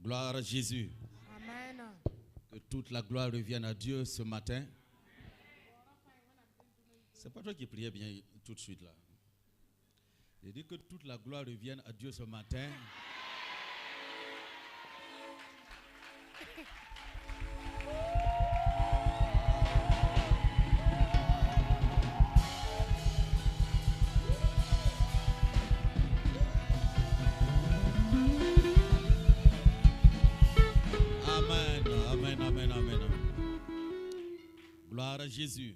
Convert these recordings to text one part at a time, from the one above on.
Gloire à Jésus. Amen. Que toute la gloire revienne à Dieu ce matin. C'est pas toi qui priais bien tout de suite là. J'ai dit que toute la gloire revienne à Dieu ce matin. Amen, amen, amen, amen. Gloire à Jésus.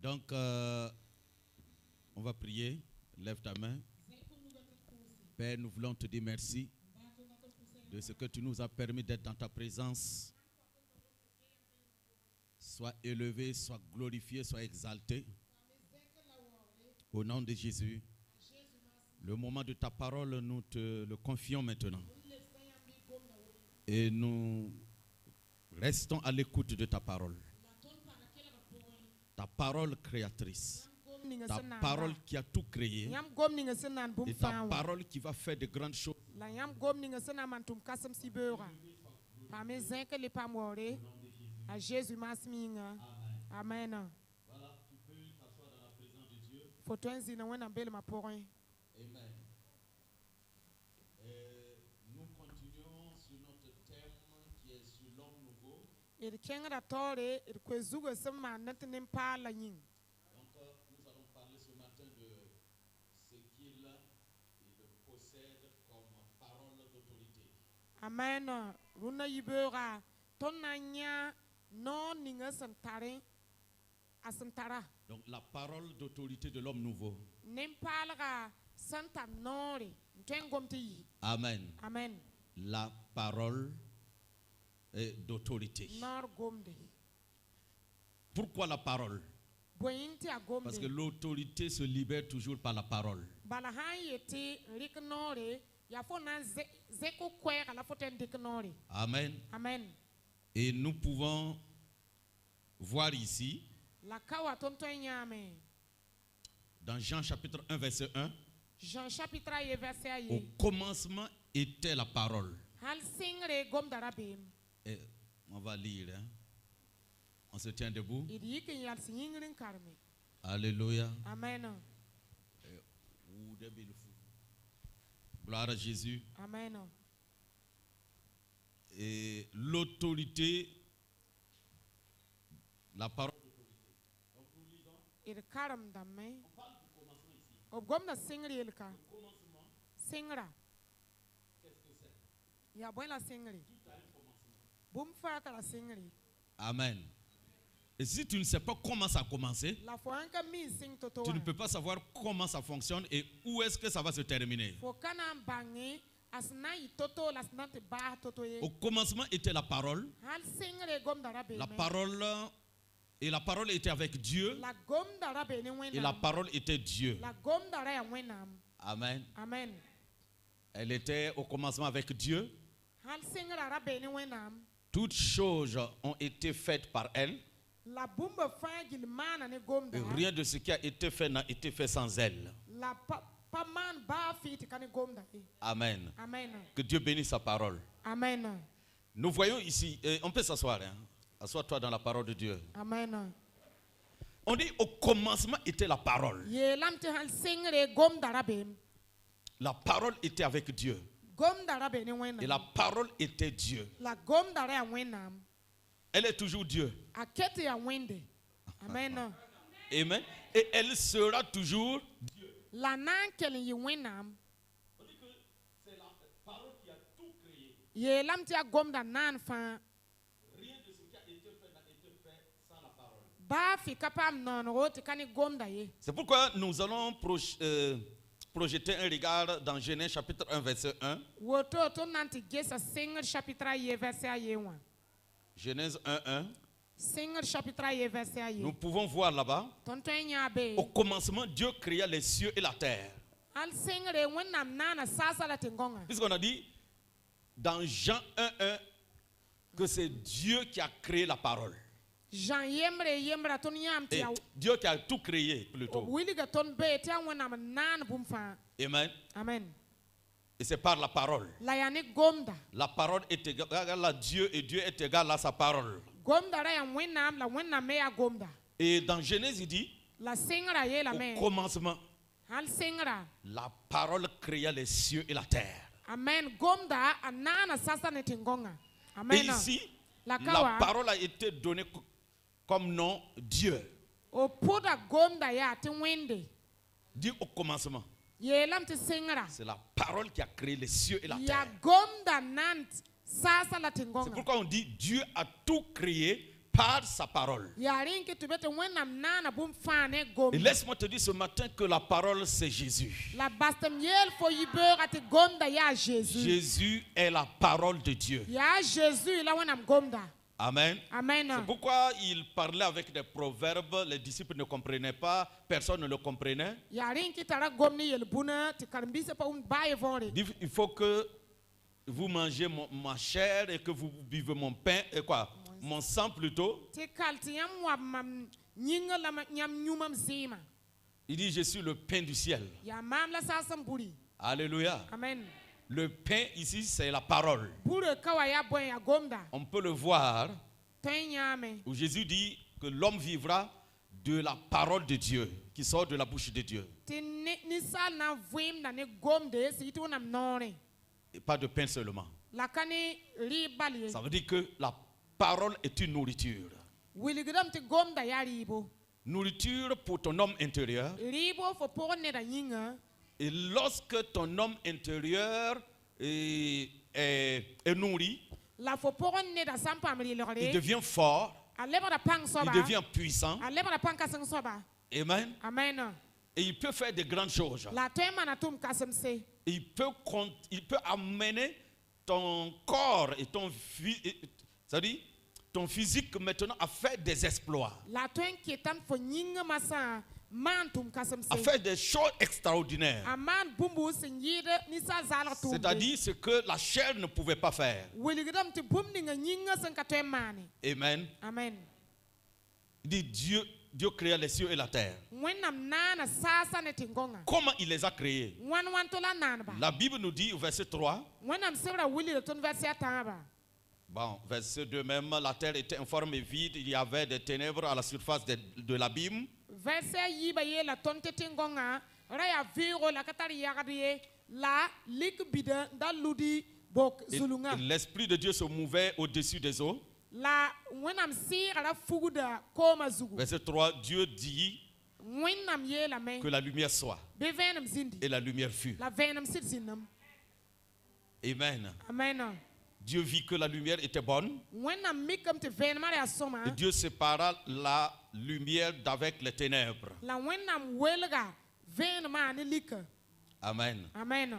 Donc, on va prier. Lève ta main. Père, nous voulons te dire merci de ce que tu nous as permis d'être dans ta présence. Sois élevé, sois glorifié, sois exalté. Au nom de Jésus. Le moment de ta parole, nous te le confions maintenant. Et nous restons à l'écoute de ta parole. Ta parole créatrice. Ta parole qui a tout créé. Et ta parole qui va faire de grandes choses. À Jésus Amen. Voilà, tu peux t'asseoir dans la présence de Dieu. Amen. Nous continuons sur notre thème qui est sur l'homme nouveau. Donc, nous allons parler ce matin de ce qu'il possède comme parole d'autorité. Amen. Runa yibera tonanya no ninga santare asantara. Donc la parole d'autorité de l'homme nouveau. Nempalga santa nore ntengomti. Amen. Amen. La parole d'autorité. Nor gomde. Pourquoi la parole? Boyinti agomde. Parce que l'autorité se libère toujours par la parole. Balahayete riknore yafona zeko kwera la foten diknore. Amen. Amen. Et nous pouvons voir ici, dans Jean chapitre 1, verset 1, Jean chapitre 1, verset 1. Au commencement était la parole. Et on va lire. Hein. On se tient debout. Alléluia. Amen. Gloire à Jésus. Amen. Et l'autorité, la parole d'autorité. Donc nous lisons. On parle du commencement ici. Le commencement, qu'est-ce que c'est? Tout a un commencement. Amen. Et si tu ne sais pas comment ça a commencé, tu ne peux pas savoir comment ça fonctionne et où est-ce que ça va se terminer. Au commencement était la parole. La parole était avec Dieu. Et la parole était Dieu. Amen. Amen. Elle était au commencement avec Dieu. Toutes choses ont été faites par elle. Et rien de ce qui a été fait n'a été fait sans elle. Amen. Amen. Que Dieu bénisse sa parole. Amen. Nous voyons ici, on peut s'asseoir. Hein? Assois-toi dans la parole de Dieu. Amen. On dit au commencement était la parole. La parole était avec Dieu. Et la parole était Dieu. Elle est toujours Dieu. Amen. Amen. Et elle sera toujours Dieu. On dit que c'est la parole qui a tout créé. Rien de ce qui a été fait n'a été fait sans la parole. C'est pourquoi nous allons projeter un regard dans Genèse chapitre 1 verset 1. Genèse 1:1. Nous pouvons voir là-bas. Au commencement, Dieu créa les cieux et la terre. Puisqu'on a dit dans Jean 1:1 que c'est Dieu qui a créé la parole. Et Dieu qui a tout créé plutôt. Amen. Amen. Et c'est par la parole. La ya ne gomda. La parole est égale à Dieu et Dieu est égal à sa parole. Gomda ra ya wẽnnaam la wẽnnaam me ya gomda. Et dans Genèse, il dit, La sengra ye la au me. commencement, Hal sengra. la parole créa les cieux et la terre. Amen. Gomda anana sasa ne tingonga. Et Amen. ici, La la kawa. parole a été donnée comme nom Dieu. O puda gomda ya ti wende. Dit au commencement. Yelam ti sengra. C'est la parole qui a créé les cieux et la Ya terre. gomda nant sasa la C'est tingonga. pourquoi on dit Dieu a tout créé par sa parole. Ya rinki tu bete wẽnnaam nana bũmb fãa ne Et gomda. laisse-moi te dire ce matin que la parole c'est Jésus. La bastem yel fo yibeoogã tɩ gomda yaa Jésus. Jésus est la parole de Dieu. Yaa Jésus la wẽnnaam gomda. Amen. Amen. C'est pourquoi il parlait avec des proverbes, les disciples ne comprenaient pas, personne ne le comprenait. Yaa rinki tara gom ne yel-bũna tɩ karen-biisã pa wʋmd baa ye võore. Il faut que vous mangez ma chair et que vous buvez mon pain et quoi, mon sang plutôt. Tɩ kal tɩ yãmb wab mam yĩngã la yãmb yũ mam zɩɩmã. Il dit je suis le pain du ciel. Yaa maam la saasem buri. Alléluia. Amen. Le pain ici c'est la parole. Bure ka wa yaa bõe yaa gomda. On peut le voir Tõe yãame. où Jésus dit que l'homme vivra de la parole de Dieu qui sort de la bouche de Dieu Tɩ ninsaal na n vɩɩmda ne gomde sɩ tɩ wẽnnaam noore. et pas de pain seulement. La ka ne rɩɩb bal ye. Ça veut dire que la parole est une nourriture. Wilgdame tɩ gomda yaa rɩɩbo. Nourriture pour ton homme intérieur. Rɩɩbo fo pʋgẽ neda yĩnga. Et lorsque ton homme intérieur est nourri, La fo pʋgẽ neda sã n paam il rɩlgre. devient fort, A lebgda pãng il soaba. devient puissant. A lebgda pãng kãseng soaba. Amen. Amen. Et il peut faire de grandes choses. La tõe n mana tʋʋm kãsemse. Il peut amener ton corps et c'est-à-dire ton physique maintenant à faire des exploits, La tõe n kɩtame fo yĩngã masã maan tʋʋm kãsemse. à faire des choses extraordinaires. A maan bũmb sẽn yɩɩd ninsaal zaalg tʋʋmde. C'est-à-dire ce que la chair ne pouvait pas faire. Wilgdame tɩ bũmb ninga yĩngã sẽn ka tõe n maane. Amen. Amen. Il dit Dieu créa les cieux et la terre. Wẽnnaam naana saasa ne tɩ-gõnga. Comment il les a créés? Wãn tɩ la naanba. La Bible nous dit au verset 3, Wẽnnaam sebrã wilgd tõnd vɛrse a tãabã. bon, verset 2 même, la terre était informe et vide, il y avait des ténèbres à la surface de l'abîme. Vɛrse a yiibã yeela tõnd tɩ tɩ-gõnga ra yaa vɩɩgo la ka tar yagd ye la lik bida n da ludi bok Et zulunga. l'Esprit de Dieu se mouvait au-dessus des eaux. La wẽnnaam sɩɩga ra fugda koomã zugu. Verset 3, Dieu dit Wẽnnaam yeelame que la lumière soit. bɩ vẽenem zĩndi Et la lumière fut. la vẽenem sɩd zĩndame. Amen. Amen. Dieu vit que la lumière était bonne. Wẽnnaam mikame tɩ vẽenemã ra yaa sõma Et Dieu sépara la lumière d'avec les ténèbres. la wẽnnaam welga vẽenemã ne lika. Amen. Amen.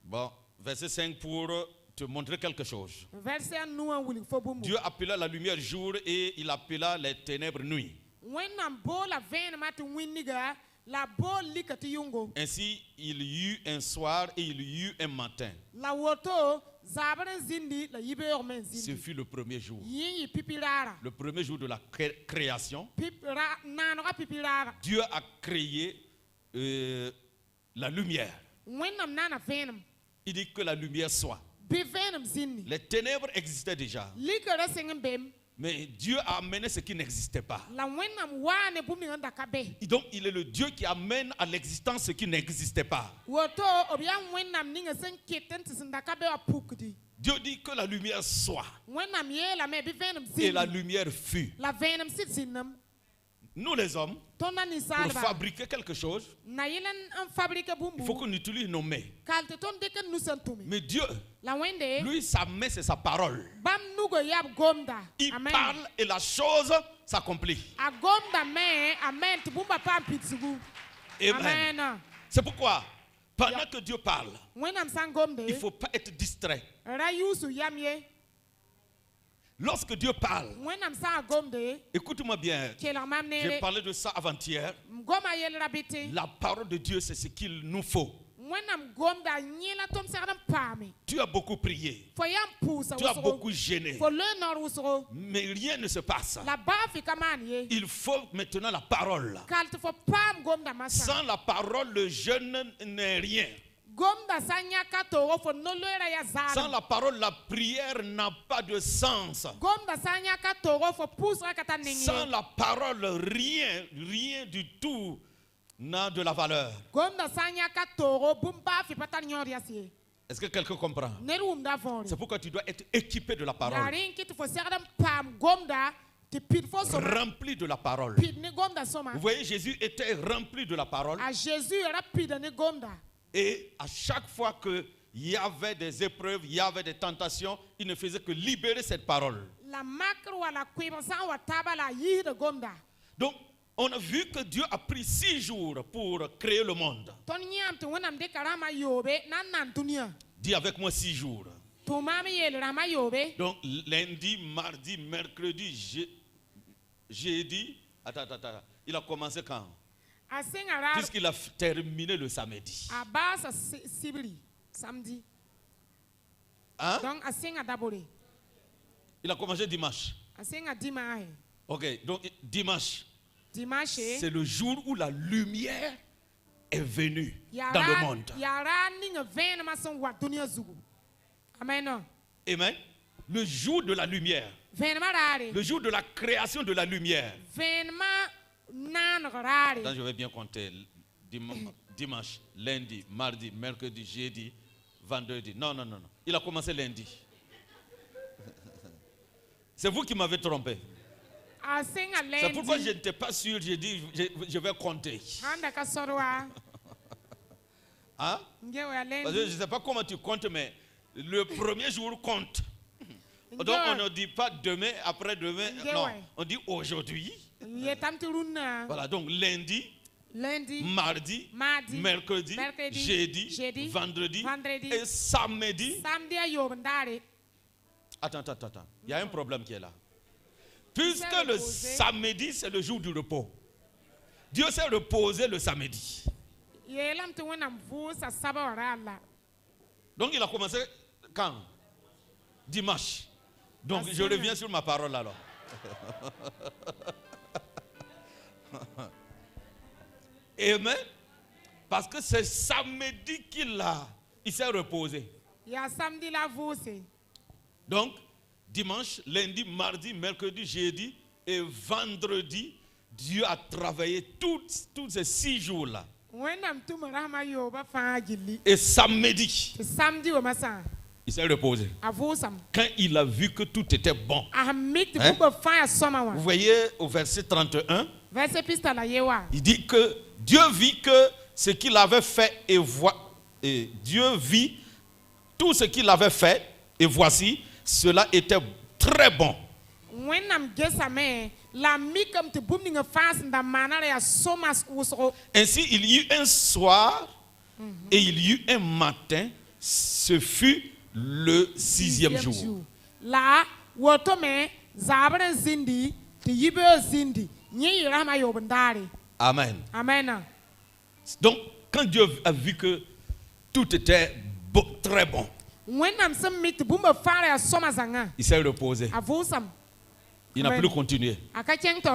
Bon, verset 5 pour te montrer quelque chose. Verse a nu n wilg fo bũmbu. Dieu appela la lumière jour et il appela les ténèbres nuit. Wẽnnaam boola vẽenemã tɩ wĩnniga la bool lika tɩ yʋngo. Ainsi, il y eut un soir et il y eut un matin. La woto zaabr n zĩndi la yibeoog me n Ce zĩndi. fut le premier jour. Yẽ yɩ pipi raara. Le premier jour de la création. Naanega pipi raara. Dieu a créé la lumière. Wẽnnaam naana vẽenem. Il dit que la lumière soit. Bɩ vẽenem zĩndi. Les ténèbres existaient déjà. Lika ra seng n bem. Mais Dieu a amené ce qui n'existait pas. La wẽnnaam waa ne bũmb ning n da ka be. Et donc, il est le Dieu qui amène à l'existence ce qui n'existait pas. Woto b yaa wẽnnaam ninga sẽn ket n tɩ sẽn da ka be wã pukdi. Dieu dit que la lumière soit. Wẽnnaam yeelame bɩ vẽenem Et la zĩndi. lumière fut. La vẽenem sɩd zĩndame. Nous les hommes, Tõnd na pour ninsaalba. fabriquer quelque chose, Na yɩl n fabrike il faut bũmbu. qu'on utilise nos mains. Kal tɩ tõnd dɩk n nus n tʋme. Mais Dieu, La wẽnde. lui, sa main, c'est sa parole. Bãmb nugo yab gomda. Il Amen. parle et la chose s'accomplit. A gomda me. Amen. Tɩ bũmba paam pid zugu. Amen. Amen. C'est pourquoi, pendant que Dieu parle, Wẽnnaam sã n gomde. il ne faut pas être distrait. Ra yuusu yam ye. Lorsque Dieu parle, Wẽnnaam sã n gomde. écoute-moi bien, Kelg mam j'ai neere. parlé de ça avant-hier. M goma yell ra bɩ tɩ. La parole de Dieu, c'est ce qu'il nous faut. Wẽnnaam gomda yẽ la tõnd segd n paame. Tu as beaucoup prié, Fo yam pʋʋsa tu as wʋsgo. beaucoup gêné, Fo loe noor wʋsgo. mais rien ne se passe. La baa fɩ ka maan ye. Il faut maintenant la parole. Kal tɩ fo paam gomda masã. Sans la parole, le jeûne n'est rien. Gomda sanyaka toro fo nolora ya zara. Sans la parole, la prière n'a pas de sens. Gomda sanyaka toro fo pusra kata ningi. Sans la parole, rien du tout n'a de la valeur. Gomda sanyaka toro bumba fi pata nyori asi. Est-ce que quelqu'un comprend? Nerum da fori. C'est pourquoi tu dois être équipé de la parole. Yarin kit fo serdan pam gomda ti pit fo so. Rempli de la parole. Pit ni gomda soma. Vous voyez, Jésus était rempli de la parole. A Jésus era pit ni gomda. Et à chaque fois qu'il y avait des épreuves, il y avait des tentations, il ne faisait que libérer cette parole. La makro wala kwibansan wa tabala yi de gomda. Donc, on a vu que Dieu a pris 6 jours pour créer le monde. Ton nyam te wonam de karama yobe nan dunia. Dis avec moi 6 jours. To mami yel rama yobe. Donc, lundi, mardi, mercredi, jeudi. Attends. Il a commencé quand? Puisqu'il a terminé le samedi. Abasa sibli samedi. Hein? Donc asenga dabore. Il a commencé dimanche. Asenga dimanche. Ok, donc dimanche. Dimanche. C'est le jour où la lumière est venue dans le monde. Amen. Amen. Le jour de la lumière. Le jour de la création de la lumière. Donc je vais bien compter. Dimanche, lundi, mardi, mercredi, jeudi, vendredi. Non. Il a commencé lundi. C'est vous qui m'avez trompé. C'est pourquoi je n'étais pas sûr. J'ai dit, je vais compter. Hein? Parce que je ne sais pas comment tu comptes, mais le premier jour compte. Donc on ne dit pas demain, après-demain. Non, on dit aujourd'hui. Voilà, donc lundi, mardi, mercredi, jeudi, vendredi et samedi. Attends. Il y a un problème qui est là. Puisque le samedi, c'est le jour du repos. Dieu s'est reposé le samedi. Donc il a commencé quand? Dimanche. Donc je reviens sur ma parole alors. Amen. Parce que c'est samedi il s'est reposé. Donc, dimanche, lundi, mardi, mercredi, jeudi et vendredi, Dieu a travaillé tous ces 6 jours-là. Et samedi, il s'est reposé. Quand il a vu que tout était bon. Hein? Vous voyez au verset 31, il dit que Dieu vit que ce qu'il avait fait et Dieu vit tout ce qu'il avait fait et voici, cela était très bon. Ainsi, il y eut un soir et il y eut un matin. Ce fut le 6e jour. Amen. Donc, quand Dieu a vu que tout était très bon, il s'est reposé. Il n'a plus continué.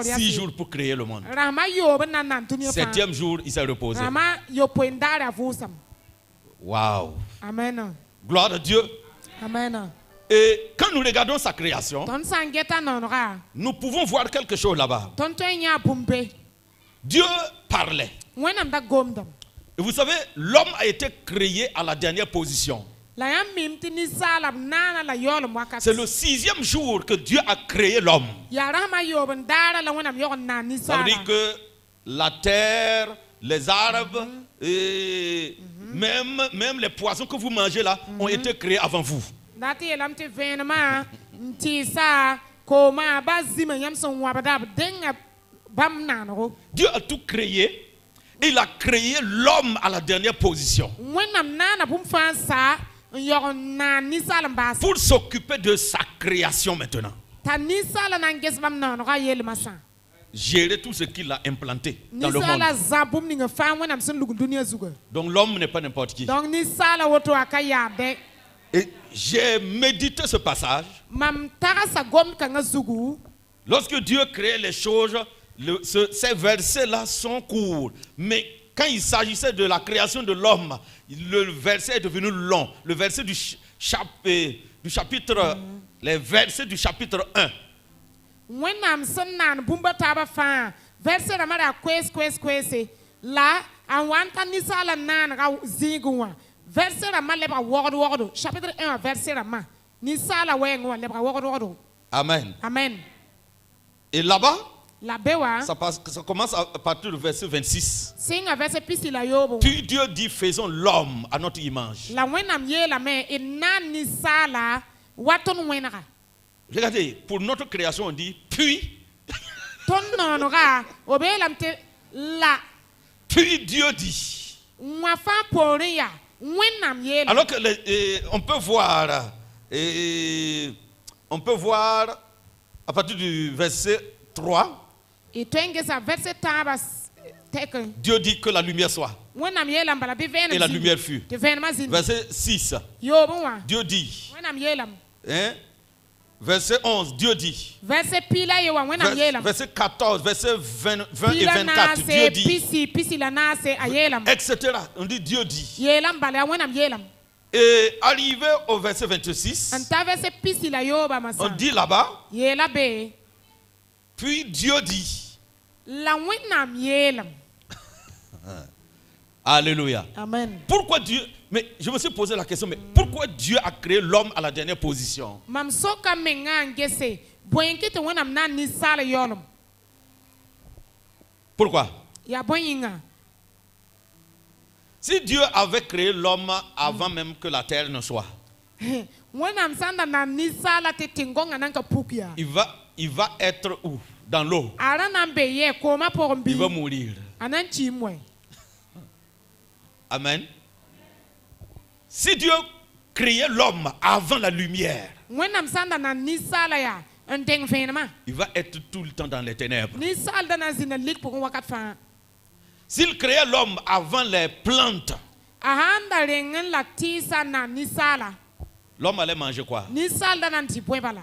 6 jours pour créer le monde. 7e jour, il s'est reposé. Waouh. Amen. Gloire à Dieu. Amen. Et quand nous regardons sa création, nous pouvons voir quelque chose là-bas. Dieu parlait. Et vous savez, l'homme a été créé à la dernière position. C'est le 6e jour que Dieu a créé l'homme. Ça veut dire que la terre, les arbres, et même les poissons que vous mangez là ont été créés avant vous. Dieu a tout créé et il a créé l'homme à la dernière position pour s'occuper de sa création maintenant. Gérer tout ce qu'il a implanté dans le monde. Donc l'homme n'est pas n'importe qui. Et j'ai médité ce passage. Lorsque Dieu crée les choses, ces versets-là sont courts. Mais quand il s'agissait de la création de l'homme, le verset est devenu long. Le verset du chapitre, les versets du chapitre 1. When I'm son nan bumba taba fa verset amara kwes la awanta nisala nan ga ziguwa verset amale ba word chapitre 1 verset ama nisala wengo le ba word. Amen. Amen. Et là-bas, La bewa ça commence à partir du verset 26. singa verset pisi la yobo. Puis Dieu dit, faisons l'homme à notre image. La wenam ye la me inan nisala waton wenara. Regardez, pour notre création, on dit puis. Ton nonora obelamte la Puis Dieu dit. Mwafa poria wenam ye. Alors que on peut voir à partir du verset 3. Et tengesa verset tabas teken. Dieu dit que la lumière soit. Wenam ye lam bala biven. Et la lumière fut. Verset 6. Yobo Dieu dit. wenam ye lam. Hein? Verset 11, Dieu dit. Verset pila ye wa wenam ye lam. Verset 14, verset 20 et 24, Dieu dit. Pisi la nase ayelam. Etc. On dit Dieu dit. Ye lam bala wenam ye lam. Et arrivé au verset 26, Anta verset pisi la yoba masa. on dit là-bas. Ye la be. Puis Dieu dit. La wenam ye lam. Alléluia. Amen. Pourquoi Dieu... Mais je me suis posé la question, mais pourquoi Dieu a créé l'homme à la dernière position? Mam soka menga ngese. Boyenkete wenam nan ni sala yolum. Pourquoi? Ya boyinga. Si Dieu avait créé l'homme avant même que la terre ne soit, Wenam sanda nan ni sala te tingonga nanka pukia. il va être où? Dans l'eau. Ara nan be ye koma porombi. Il va mourir. Anan chimwe. Amen. Si Dieu créait l'homme avant la lumière, Wenam sanda nan ni sala ya. Ndeng venema. il va être tout le temps dans les ténèbres. Ni sala dana zina lik pour wakat fa. S'il créait l'homme avant les plantes, Ahanda rengen la tisa na ni sala. l'homme allait manger quoi? Ni sala dana ntipwe bala.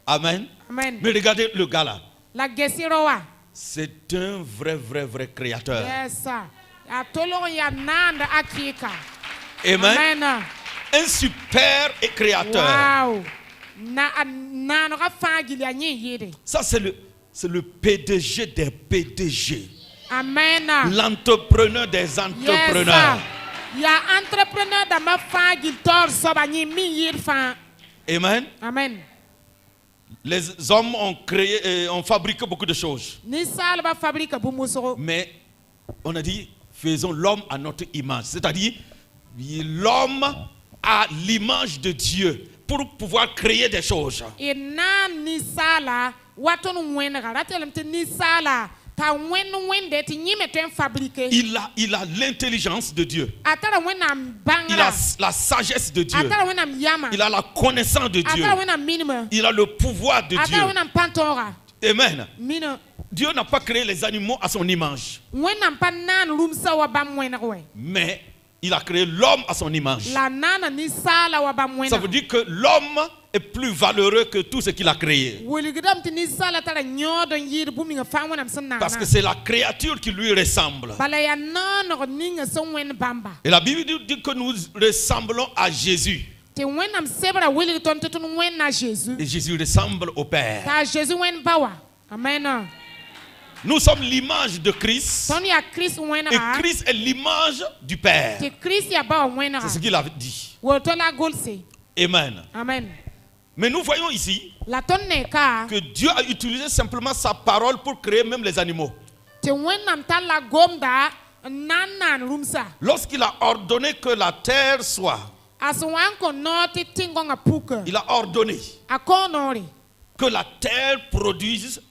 Amen. Amen. Mais regardez le gars là. La gesirowa. C'est un vrai créateur. Yes sir. Ya tolo ya nanda akika. Amen. Amen. Un super créateur. Wow. Na no ga fagili anyi yede. Ça c'est le PDG des PDG. Amen. L'entrepreneur des entrepreneurs. Yes, ya entrepreneur da ma fagil tor sobani mi yir fa. Amen. Amen. Les hommes ont fabriqué beaucoup de choses. Ni sala ba fabrique bu musoro. Mais on a dit, faisons l'homme à notre image. C'est-à-dire, l'homme a l'image de Dieu pour pouvoir créer des choses. Et nan ni sala waton wenga ratelem te ni sala ta wende ti nyime ten fabriquer. Il a l'intelligence de Dieu. Atara wenam Il bangara. a la sagesse de Dieu. Atara wenam yama. Il a la connaissance de Dieu. Atara wenam minima. Il a le pouvoir de Dieu. Atara wenam pantora. Amen. Mina. Dieu n'a pas créé les animaux à son image. Wenam pan nan rumsa wa bam wenga we. Mais il a créé l'homme à son image. La nana ni sala wa bam wenga. Ça veut dire que l'homme est plus valeureux que tout ce qu'il a créé. Wuligidam ti ni sala tara nyodo yir buminga fa wenam sanna. Parce que c'est la créature qui lui ressemble. Bala ya nano ninga son wen bamba. Et la Bible dit que nous ressemblons à Jésus. Te wenam sebra wili ton tutun wen na Jésus. Et Jésus ressemble au Père. Ta Jésus wen bawa. Amen. Nous sommes l'image de Christ. Ton ya Christ wen Et ha. Christ est l'image du Père. Te Christ ya bawa wen ha. C'est ce qu'il a dit. Woto la golse. Amen. Amen. Mais nous voyons ici La tonne ka. que Dieu a utilisé simplement sa parole pour créer même les animaux. Te wenam ta la gomda nanan rumsa. Lorsqu'il a ordonné que la terre soit, Aswan ko noti tingonga puka. il a ordonné Akonori. que la terre produise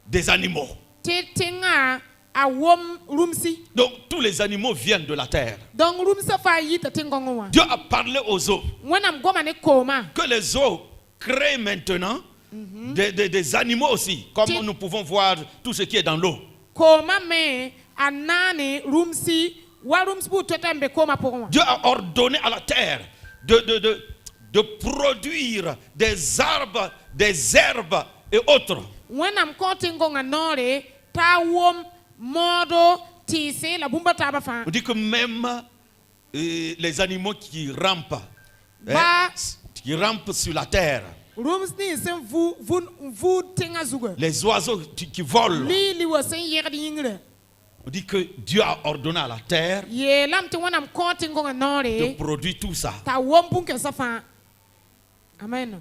des animaux. Te tinga a wom rumsi. Donc tous les animaux viennent de la terre. Donc rumsa fa yita tingonga wa. Dieu a parlé aux eaux. Wenam goma ne koma. Que les eaux créent maintenant des animaux aussi. Comme nous pouvons voir tout ce qui est dans l'eau. Koma me anani rumsi. Wa rumsi bu totembe koma pour. Dieu a ordonné à la terre de produire des arbres, des herbes et autres. Wenam kontingonga nore ta wom modo tise la bumba taba fa. On dit que même les animaux qui rampent, Ba- qui rampent sur la terre, Rooms ni sen vu tenga zuga. les oiseaux qui volent, Li was sen yerdi yingre. on dit que Dieu a ordonné à la terre Ye lam te wanam konting gonga de nore. produire tout ça. Ta wompun ke sa fa. Amen.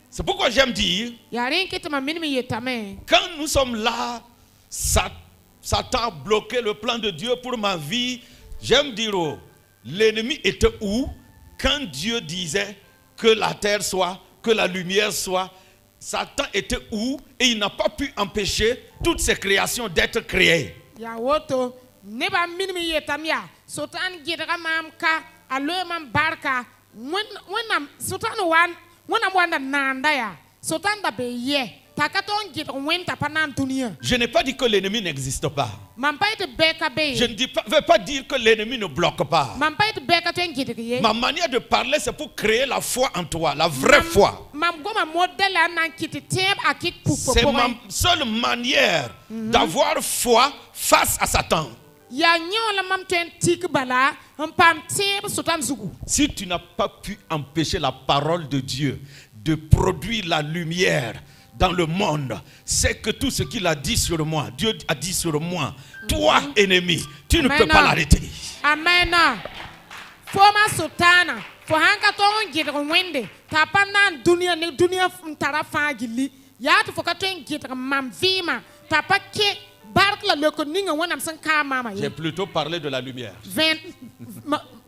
C'est pourquoi j'aime dire, Ya rien que te ma minimi yetame. quand nous sommes là, Satan a bloqué le plan de Dieu pour ma vie. J'aime dire, oh, l'ennemi était où quand Dieu disait que la terre soit, que la lumière soit. Satan était où et il n'a pas pu empêcher toutes ces créations d'être créées. Ya woto neba minimi yetam ya. Sotan gidra mam ka alo mam barka. When sotan wan wanda nanda ya. Sotan da be ye. Takaton gidra wenta panan dunia. Je n'ai pas dit que l'ennemi n'existe pas. Mampa ite beka be. Je ne veux pas dire que l'ennemi ne bloque pas. Mampa ite beka tuen gidra ye. Ma manière de parler, c'est pour créer la foi en toi, la vraie foi. Mam goma modèle nan kiti teb akik pou C'est ma seule manière d'avoir foi face à Satan. Ya nyon la mam tuen tik bala. Pam teb sotan zugu. Si tu n'as pas pu empêcher la parole de Dieu de produire la lumière dans le monde, c'est que tout ce qu'il a dit sur moi, Dieu a dit sur moi, toi ennemi, tu ne peux pas l'arrêter. Amen. Foma sotana. Fo hanka ton gidra wende. Tapanan dunia ni dunia mtara fagili. Ya tu foka tuen gidra mam vima. Tapa ke bark la loko ninga wanam san ka mama J'ai ye. plutôt parlé de la lumière.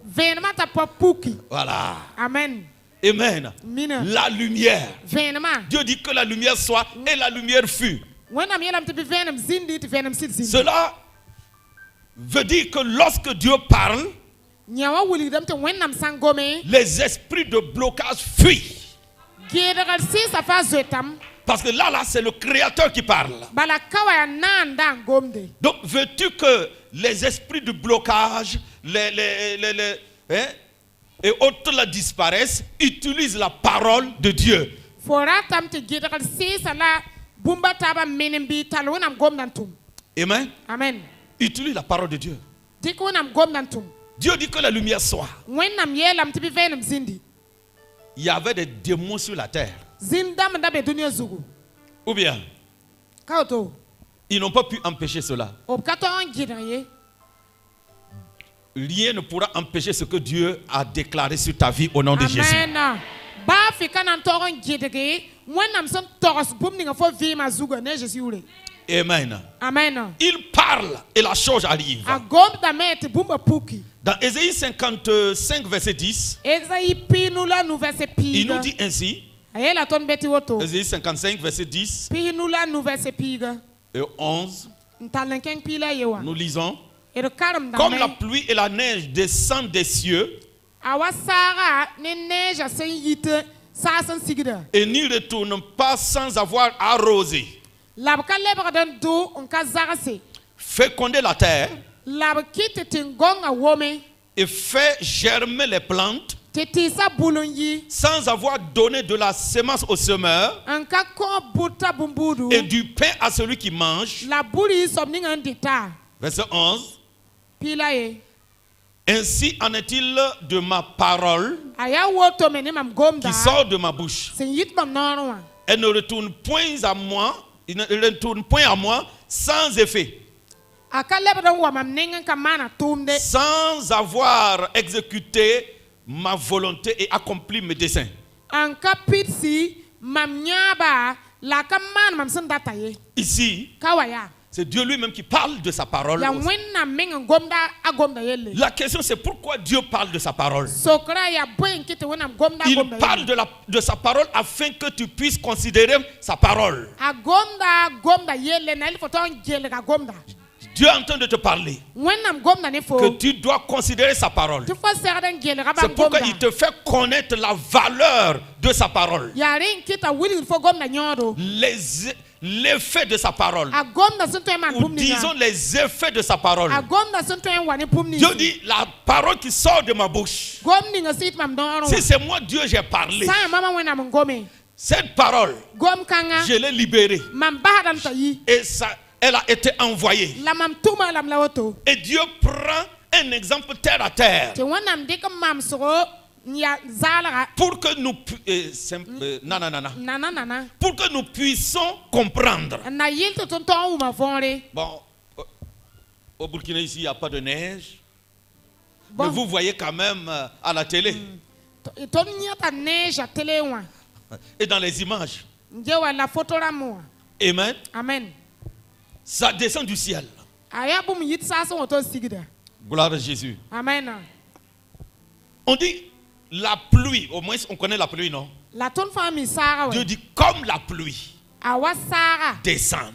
Venema tapa puki. Voilà. Amen. Amen. Mina. La lumière. Venema. Dieu dit que la lumière soit et la lumière fut. Wanam yelam te be venom zindi te venom sit zindi. Cela veut dire que lorsque Dieu parle, Nyawa wuli dam te wenam sangome. les esprits de blocage fuient. Gidra si sa fa zotam. Parce que là, c'est le Créateur qui parle. Bala kawaya nanda gomde. Donc, veux-tu que les esprits de blocage, et autres la disparaissent, utilise la parole de Dieu. Fora tam te gidra si sa la bumba taba menembi talonam gomdantum. Amen. Amen. Utilise la parole de Dieu. Diko nam gomdantum. Dieu dit que la lumière soit. Wenam yelam te be venom zindi. Il y avait des démons sur la terre. Zindam da be dunia zugu. Ou bien, Kauto. ils n'ont pas pu empêcher cela. Obkato an gidra ye. Rien ne pourra empêcher ce que Dieu a déclaré sur ta vie au nom de Jésus. Amen. Ba fi kanan toron gidra. Wenam son toros bumninga fo vima zugu ne Jésus ule. Amen. Amen. Il parle et la chose arrive. A gomda mete bumba puki. Dans Ésaïe 55, verset 10, Esaïe pinula nou verset il piga. nous dit ainsi, Ayela ton beti woto. Ésaïe 55, verset 10 Pinula nou verset piga. et 11, Ntalenkeng pila yewa. nous lisons, Ero karam da comme la me. pluie et la neige descendent des cieux Awa sara ne neja sen yite sa sen sigida. et n'y retournent pas sans avoir arrosé, Labka lebra dan do onka zarase. féconder la terre Lab kite tingonga wome. et fait germer les plantes, Tetisa bulunyi. sans avoir donné de la semence au semeur Anka ko buta bumbudu. et du pain à celui qui mange. La buri somning andita. Verset 11. Pila ye. Ainsi en est-il de ma parole Aya woto mene mam gomda. qui sort de ma bouche. Sen yit mam nono. Elle ne retourne point à moi, il ne retourne point à moi sans effet, Aka lebra wa mam nengen kamana tumde. sans avoir exécuté ma volonté et accompli mes desseins. Anka pitsi mam nyaba la kaman mam sen data ye. Ici, Kawaya. c'est Dieu lui-même qui parle de sa parole. Ya wenna mengen gomda agomda yelle. La question c'est pourquoi Dieu parle de sa parole. Sokra ya boyen kite wenam gomda Il agomda parle de sa parole afin que tu puisses considérer sa parole. Agomda gomda yelle na il faut ton gele ga gomda. Dieu est en train de te parler Wenam gomda ne fo. que tu dois considérer sa parole. Tu faut serden gele ga C'est bam pourquoi gomda. il te fait connaître la valeur de sa parole. Ya rin kita wili il faut gomda nyodo. L'effet de sa parole. Agomda sun to man Ou pumni. disons les effets de sa parole. Agomda sun to wani pumni. Dieu dit la parole qui sort de ma bouche. Gomni nga sit mam dono. Si c'est moi Dieu j'ai parlé, Sa mama wenam ngome. cette parole, Gom kanga. je l'ai libérée. Mam bahadan ta yi. Et ça, elle a été envoyée. La mam tuma lam la woto. Et Dieu prend un exemple terre à terre Te wonam de kam mam soro nya zalaga. pour que nous pour que nous puissions comprendre. Na yilto ton ton ou ma vonre. Bon, au Burkina ici, il n'y a pas de neige. Bon. Mais vous voyez quand même à la télé Ton nya ta neige à télé wa. et dans les images. Njewa la photo la mo. Amen. Amen. Ça descend du ciel. Aya bum yit sa so to sigida. Gloire à Jésus. Amen. On dit la pluie, au moins on connaît la pluie, non? La ton famille Sarah Dieu wa. dit comme la pluie Awa Sarah. descend.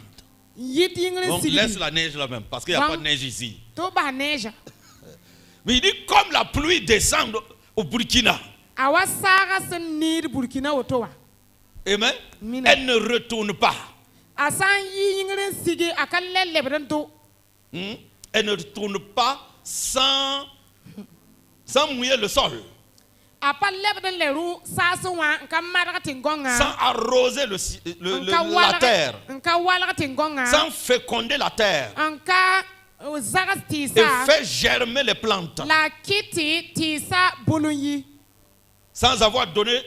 Yit yingre Donc laisse sigidi. la neige là même, parce qu'il n'y a Bon. pas de neige ici. To ba neige. Mais il dit comme la pluie descend au Burkina. Awa Sarah se nir Burkina woto wa. Amen. Mina. Elle ne retourne pas. Asan yingre sigi akal lebren to. Elle ne retourne pas sans mouiller le sol, Apa lebren leru sa so wa nka madara tingonga. sans arroser la terre, Nka wala tingonga. sans féconder la terre Anka zagas et tisa. faire germer les plantes, La kiti tisa bulunyi. sans avoir donné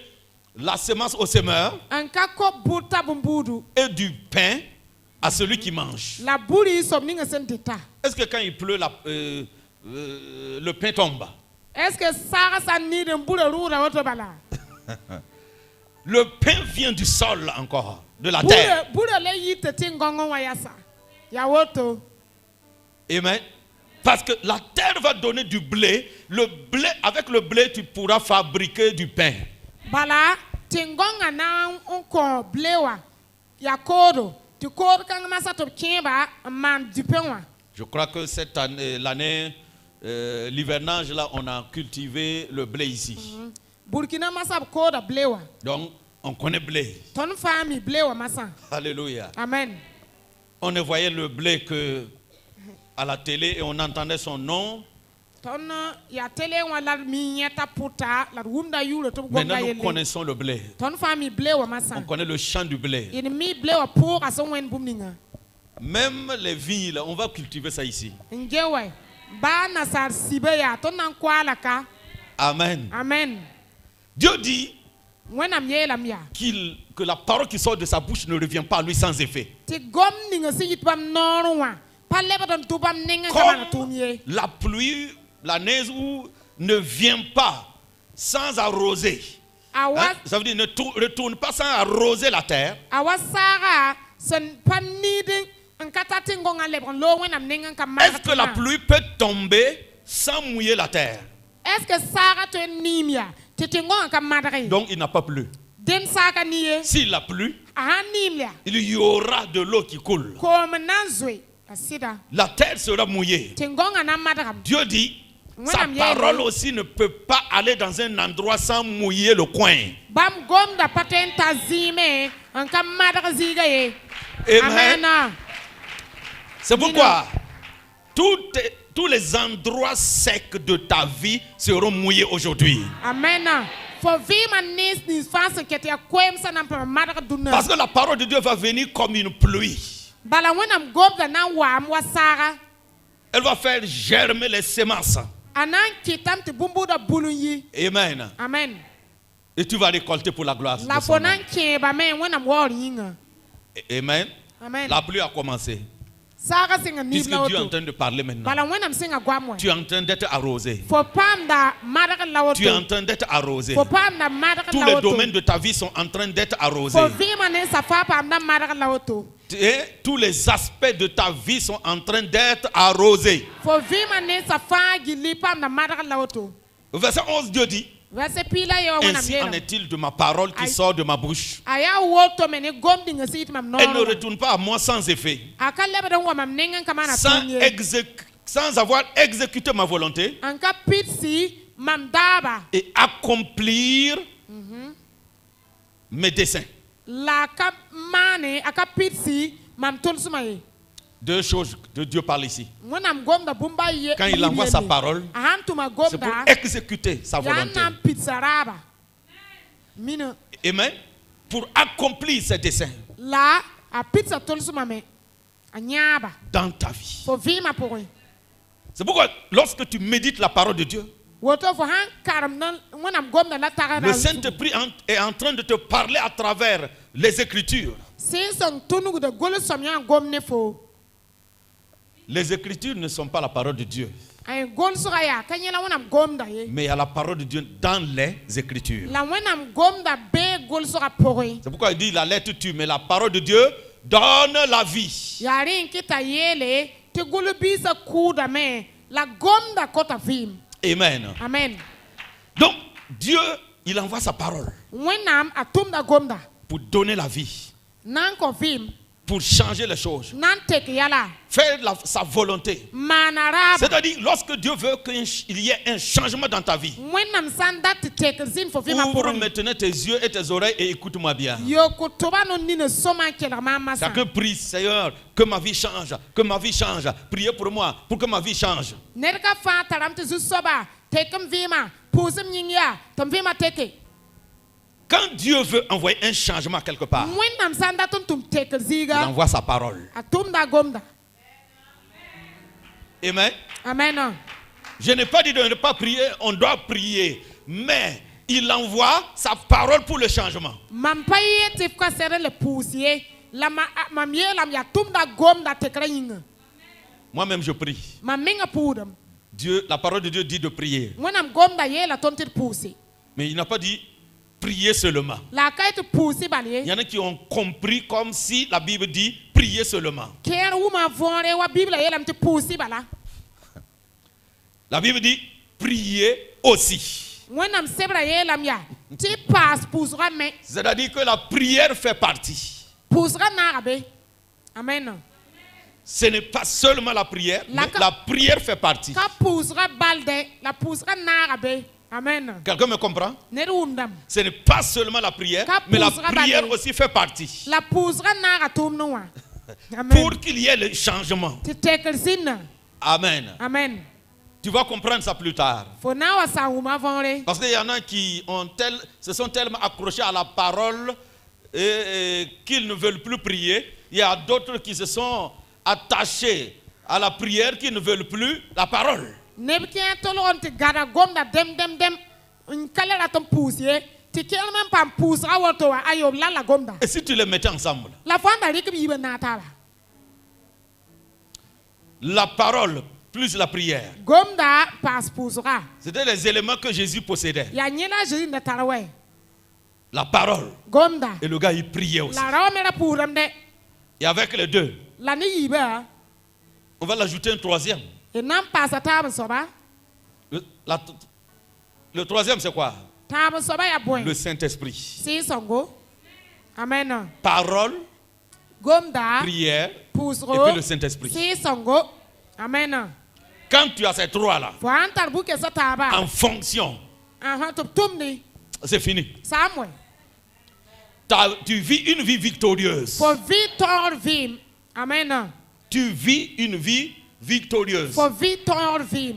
la semence au semeur Anka ko buta bumbudu. et du pain à celui qui mange. La buri somninga sentita. Est-ce que quand il pleut, le pain tombe? Est-ce que Sarah sa ni de mbura rura woto bala? Le pain vient du sol encore, de la terre. Bura le yite tingongo wa yasa. Ya woto. Amen. Parce que la terre va donner du blé. Le blé, avec le blé, tu pourras fabriquer du pain. Bala tingonga na unko blewa. Ya kodo. Tu kodo kanga masa to kimba man du pain wa. Je crois que cette année, l'année, l'hivernage, là, on a cultivé le blé ici. Burkina masa koda blewa. Donc, on connaît blé. Ton famille blewa masa. Alléluia. Amen. On ne voyait le blé que à la télé et on entendait son nom. Ton ya tele wa la minyeta puta la wumda yulo to Maintenant, gonga nous yele. connaissons le blé. Ton famille blewa masa. On connaît le champ du blé. In mi blewa pour aso wen bumninga. Même les vignes, là, on va cultiver ça ici. Ngewe. Ba nasar sibeya ton nan kwala ka. Amen. Amen. Dieu dit Wenam yela miya. que la parole qui sort de sa bouche ne revient pas à lui sans effet. Ti gom ninga si yitbam norwa. Pa leba don tubam ninga kamana Comme tumye. la pluie, la neige ne vient pas sans arroser. Awa Hein? Ça veut dire ne retourne pas sans arroser la terre. awa Sarah sen paniding nkata tingonga lebron lo wenam ninga kamana. Est-ce que la pluie peut tomber sans mouiller la terre? Est-ce que Sarah te nimia? Ti tingonga kamana. Donc il n'a pas plu. Den saka niye. S'il a plu, Aha nimlia. il y aura de l'eau qui coule. Comme nanzwe. Asida. La terre sera mouillée. Tingonga na madram. Dieu dit, sa Mwenam parole yeye. aussi ne peut pas aller dans un endroit sans mouiller le coin. Bam gom da patenta zime. Anka madra ziga ye. Amen. Amen. C'est pourquoi tous les endroits secs de ta vie seront mouillés aujourd'hui. Amen. For vi man nis fase kete ya kwem sa nam pa madra dunna. Parce que la parole de Dieu va venir comme une pluie. Bala wenam gom da na wam wa Sarah. Elle va faire germer les semences. Anan kitam te bumbu da bulunyi. Amen. Amen. Et tu vas récolter pour la gloire de La son nom. fonan ke ba men wenam wor yinga. Amen. Amen. La pluie a commencé. Sarah singa Puisque nibla Dieu est en oto. train de parler maintenant. Bala wenam singa gwamwe. Tu es en train d'être arrosé. For pam da madra la Tu es en oto. train d'être arrosé. For pam da madra Tous la les oto. domaines de ta vie sont en train d'être arrosés. For vi man sa fa pam da madra la oto. Et tous les aspects de ta vie sont en train d'être arrosés. For vi man sa fa gili pam da madra la oto. Verset 11, Dieu dit, Verse pila yo wenam ainsi en yela. est-il de ma parole qui Aïe. sort de ma bouche. Aya woto mene gom dinga sit mam no. Elle ne retourne pas à moi sans effet, Aka leba don wa mam nengan kamana tunye. sans avoir exécuté ma volonté Anka pitsi mam daba. et accomplir mes desseins. La ka mane aka pitsi mam tulsumaye. Deux choses que Dieu parle ici. Wenam gom da bumba ye. Quand il envoie sa parole, Aham tuma gom c'est pour da. exécuter sa Ya volonté. nam pizzaraba. Mina Amen. Pour accomplir ses desseins. la a pizza tulsumame. a nyaaba dans ta vie. fo vɩɩmã pʋgẽ. C'est pourquoi lorsque tu médites la parole de Dieu, Woto fo sãn karem wẽnnaam gomda la tagsda le Saint-Esprit est en train de te parler à travers les Écritures. sẽn sẽn tʋnugda gʋlsem yã n gom ne fo. Les Écritures ne sont pas la parole de Dieu, Gʋlsga yaa ka yẽ la wẽnnaam gomda ye. mais il y a la parole de Dieu dans les Écritures. La wẽnnaam gomda bee gʋlsga pʋgẽ. C'est pourquoi il dit la lettre tue, mais la parole de Dieu donne la vie. Yaa rẽ n kɩta yeele tɩ gʋl-biisã kʋʋdame la gomda kota vɩɩm. Amen. Amen. Donc, Dieu, il envoie sa parole Wẽnnaam a tʋmda gomda pour donner la vie, na n kõ vɩɩm pour changer les choses, na n tek yɛla faire sa volonté. maana raaba. C'est-à-dire, lorsque Dieu veut qu'il y ait un changement dans ta vie, Wẽnnaam sã n dat tɩ tekr zĩnd fo vɩɩmã ouvre pʋgẽ. maintenant tes yeux et tes oreilles et écoute-moi bien. Yoko tʋba no nina sõma n kelg maam masã. Chacun prie, Seigneur, que ma vie change, que ma vie change. Priez pour moi, pour que ma vie change. Ned ka fãa tarame tɩ zu-soaba tek m vɩɩmã pʋʋsem yĩng yaa tɩ m vɩɩmã teke. Quand Dieu veut envoyer un changement quelque part, Wẽnnaam sã n dat n tʋm tekr il zɩɩga envoie sa parole. a tʋmda gomda. Amen. Amen. Je n'ai pas dit de ne pas prier, on doit prier. Mais il envoie sa parole pour le changement. Mam pa yɩ tɩ f ka sɛd le pʋʋs ye la mam yeelame yaa tʋmda gomda tekra yĩnga. Moi-même, je prie. Mam menga pʋʋdem. Dieu, la parole de Dieu dit de prier. Wẽnnaam gomda yeela tõnd tɩ d pʋʋse. Mais il n'a pas dit prier seulement. La a ka yetɩ pʋʋsɩ bal Il y ye. en a qui ont compris comme si la Bible dit prier seulement. Kẽer wʋma võore wa bibla yeelame tɩ pʋʋsɩ bala. La Bible dit prier aussi. Wẽnnaam sebra yeelame yaa tɩ paas pʋʋsga me. C'est-à-dire que la prière fait partie. Pʋʋsga naaga be. Amen. Ce n'est pas seulement la prière, mais La- la prière fait partie. Ka pʋʋsga balde la pʋʋsga naaga be. Amen. Quelqu'un me comprend? Ned wʋmdame. Ce n'est pas seulement la prière, mais la prière aussi fait partie. La pʋʋsga naaga tʋʋmd wã. Amen. Pour qu'il y ait le changement. Tɩ tekr zĩnna. Amen. Amen. Tu vas comprendre ça plus tard. Fo na n wa sã n wʋma võore. Parce qu'il y en a qui se sont tellement accrochés à la parole qu'ils ne veulent plus prier. Il y a d'autres qui se sont attachés à la prière qui ne veulent plus la parole. Neb kẽ tolg n tɩ gada gomda dem n ka le rat n pʋʋs ye tɩ kelg me n paam pʋʋsga woto wã a yob la la gomda. Et si tu les mettais ensemble, La fo n da rɩk b yiibã naag taaba. la parole plus la prière, Gomda paas pʋʋsga. c'était les éléments que Jésus possédait. Yaa yẽ la a Zeezi da tar wɛ. La parole. Gomda. Et le gars, il priait aussi. La rao me ra pʋʋsdem de. Et avec les deux, La ne yiibã on va l'ajouter un troisième. d na n paasa taab n soaba. Le troisième, c'est quoi? Taab n soaba yaa bõe. Le Saint-Esprit. Sɩɩsẽngo. Amen. Parole, Gomda. prière, et Pʋʋsgo. puis le Saint-Esprit. Sɩɩsẽngo. Amen. Quand tu as ces trois-là, Fo sã n tar bu-kɛsã taaba. en fonction, Tɩ b tʋmde. c'est fini. Sã n wɛ. Tu vis une vie victorieuse. Fo vɩ tõogd vɩɩm. Amen. Tu vis une vie victorieuse. Fo vɩ tõogd vɩɩm.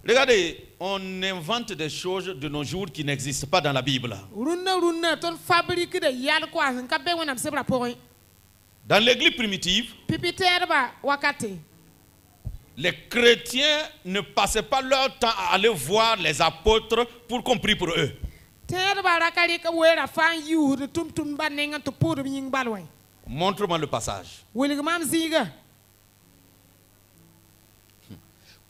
Regardez, on invente des choses de nos jours qui n'existent pas dans la Bible. Rũnnã tõnd fabrikda yal koa sẽn ka be wẽnnaam sebrã pʋgẽ. Dans l'église primitive, Pipi-tɛɛdbã wakate. les chrétiens ne passaient pas leur temps à aller voir les apôtres pour qu'on prie pour eux. Tɛɛdbã ra ka rɩk weera fãa n yiusd tʋm-tʋmdbã nengẽ tɩ pʋʋdb yĩng bal wɛ. Montre-moi le passage. Wilg mam zĩiga.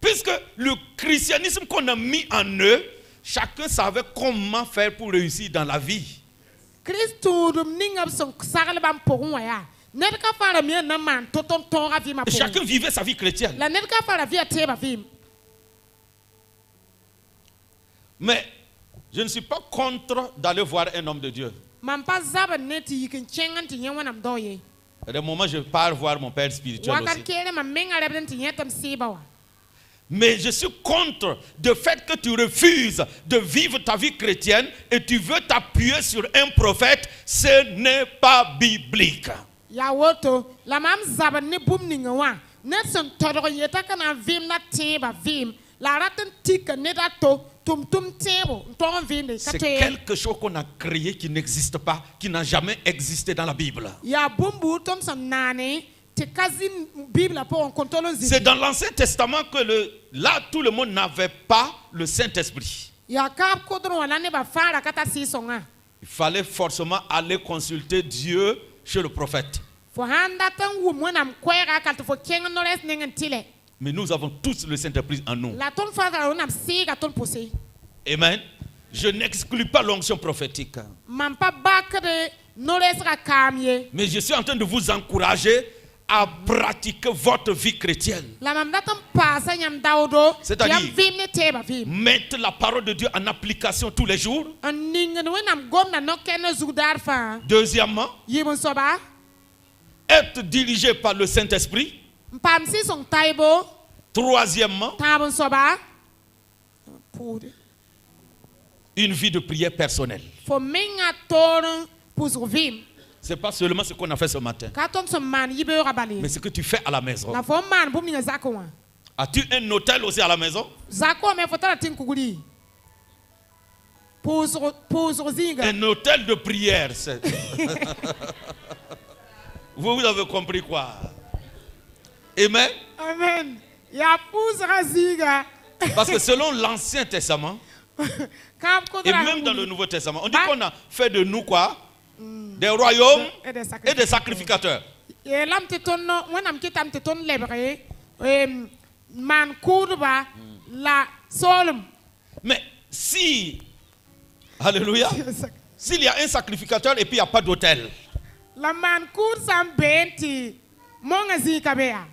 Puisque le christianisme qu'on a mis en eux, chacun savait comment faire pour réussir dans la vie. Christ tʋʋdm ninga b sẽn sagl bãmb pʋgẽ wã yaa ned ka fãa ra me n na maan tɩ tõnd tõoga vɩɩmã Et pʋgẽ. chacun vivait sa vie chrétienne. La ned ka fãa ra vɩa teebã vɩɩm. Mais je ne suis pas contre d'aller voir un homme de Dieu. Mam pa zabd ne tɩ yik n kẽng n tɩ yẽ wẽnnaam dao ye. À des moments, je pars voir mon père spirituel Wakat aussi. keere mam menga rɛbd n tɩ yẽ tɩ m sɩɩba wa. Mais je suis contre le fait que tu refuses de vivre ta vie chrétienne et tu veux t'appuyer sur un prophète. Ce n'est pas biblique. Yaa woto la mam zabd ne bũmb ninga wã ned sẽn tõdg n yeta ka na n vɩɩm la tẽebã vɩɩm la a rat n tika ned a to tʋm-tʋm tẽebo n tog n vɩɩnde ka C'est toe. quelque chose qu'on a créé qui n'existe pas, qui n'a jamais existé dans la Bible. Yaa bũmbu tõnd sẽn naane te kazi Bible pour on contrôle C'est dans l'Ancien Testament que là, tout le monde n'avait pas le Saint-Esprit. ya kap kodron wala ne ba fara kata si songa Il fallait forcément aller consulter Dieu chez le prophète. fo handa tan wu monam kwera kal to fo kenga no res nengen tile Mais nous avons tous le Saint-Esprit en nous. la ton fara onam siga ton posé Amen. Je n'exclus pas l'onction prophétique. man pa bakre no res ra kamye Mais je suis en train de vous encourager à pratiquer votre vie chrétienne. la mam datam pasa nyam dawdo C'est-à-dire- yam vim ne teba vim Mettre la parole de Dieu en application tous les jours. an ningen wenam gomna no ken zugdar fa Deuxièmement, yibon soba être dirigé par le Saint-Esprit. pam si song taibo Troisièmement, tabon soba pour une vie de prière personnelle. fo menga toron pour vim Ce n'est pas seulement ce qu'on a fait ce matin, katon som man yibe rabale mais ce que tu fais à la maison. na fo man bum ninga zako wa As-tu un hôtel aussi à la maison? zako me fotala tin kuguri pour zinga Un hôtel de prière. Vous avez compris quoi? Amen. amen ya pour zinga Parce que selon l'Ancien Testament, kam ko et même dans le Nouveau Testament, on dit qu'on a fait de nous quoi? Des royaumes et des sacrificateurs. e lam te ton no wenam kitam te ton lebre man kurba la solum Mais si, alléluia, s'il y a un sacrificateur et puis il n'y a pas d'autel, la man kur sam benti monga zika bea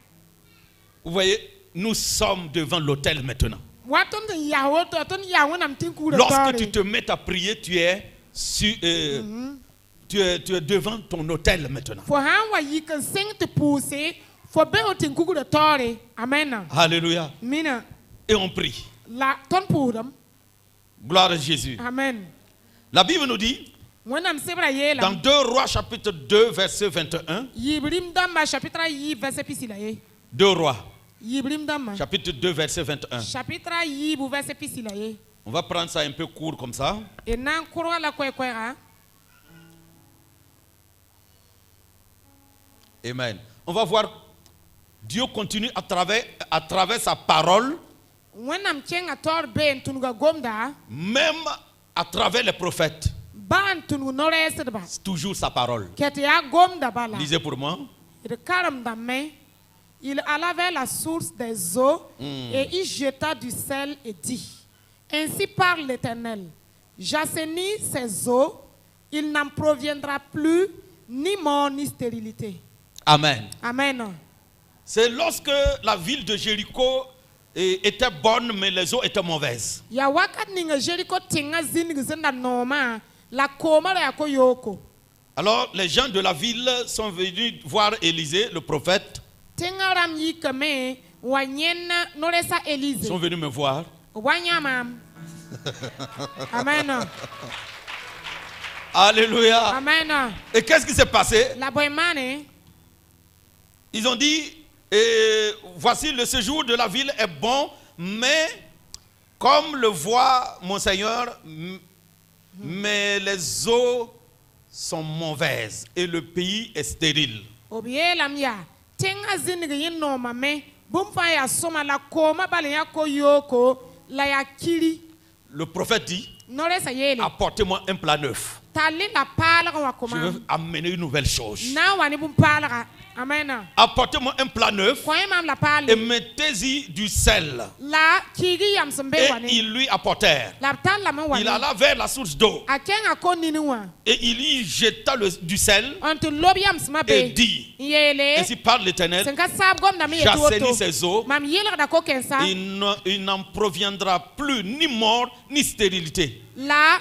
vous voyez, nous sommes devant l'autel maintenant. waton de yawo to ton yawo nam tin kura Lorsque tu te mets à prier, tu es devant ton autel maintenant. fo han wa yikan sing te pousser fo be o tin kura tore amen Alléluia. mina Et on prie. la ton puram Gloire à Jésus. amen La Bible nous dit, wenam sebra dans yela 2 Rois chapitre 2 verset 21, yibrim damba chapitre yi verset pisila ye 2 Rois yibrim damba chapitre 2 verset 21. chapitre yi bu verset pisila ye On va prendre ça un peu court comme ça. e nan kurwa la kwera Amen. On va voir, Dieu continue à travers sa parole, wenam chenga tor ben tunuga gomda même à travers les prophètes. ban tunu nores ba C'est toujours sa parole. kete ya gomda bala Lisez pour moi. il karam dame il alla vers la source des eaux et il jeta du sel et dit ainsi parle l'Éternel j'assainis ces eaux il n'en proviendra plus ni mort ni stérilité Amen. amen C'est lorsque la ville de Jéricho était bonne, mais les eaux étaient mauvaises. ya wakat ninga Jericho tinga zinga zinda noma la koma ya koyoko Alors les gens de la ville sont venus voir Élisée, le prophète. tinga ram yikame wanyena noresa Ils Élise sont venus me voir. wanyamam amen Alléluia. amen Et qu'est-ce qui s'est passé? la boymane Ils ont dit, voici le séjour de la ville est bon, mais comme le voit mon Seigneur, mais les eaux sont mauvaises et le pays est stérile. obie lam ya tinga zinga yin no mame bumfa ya soma la koma bale ya koyoko la ya kiri Le prophète dit, noresa yele apportez-moi un plat neuf. tali la pala wa Je koma veux amener une nouvelle chose. na wani bum pala amen Apportez-moi un plat neuf ko imam la et pali mettez-y du sel. la kiri yam sembe Et wani ils lui apportèrent. la tal la man Il wani alla vers la source d'eau akenga ko nini wa et il y jeta du sel onto lobi yam sma et be dit, yele ainsi parle l'Éternel, senga sab gom na me j'assainis yeto ces eaux, mam yele da ko kensa il n'en proviendra plus ni mort ni stérilité. la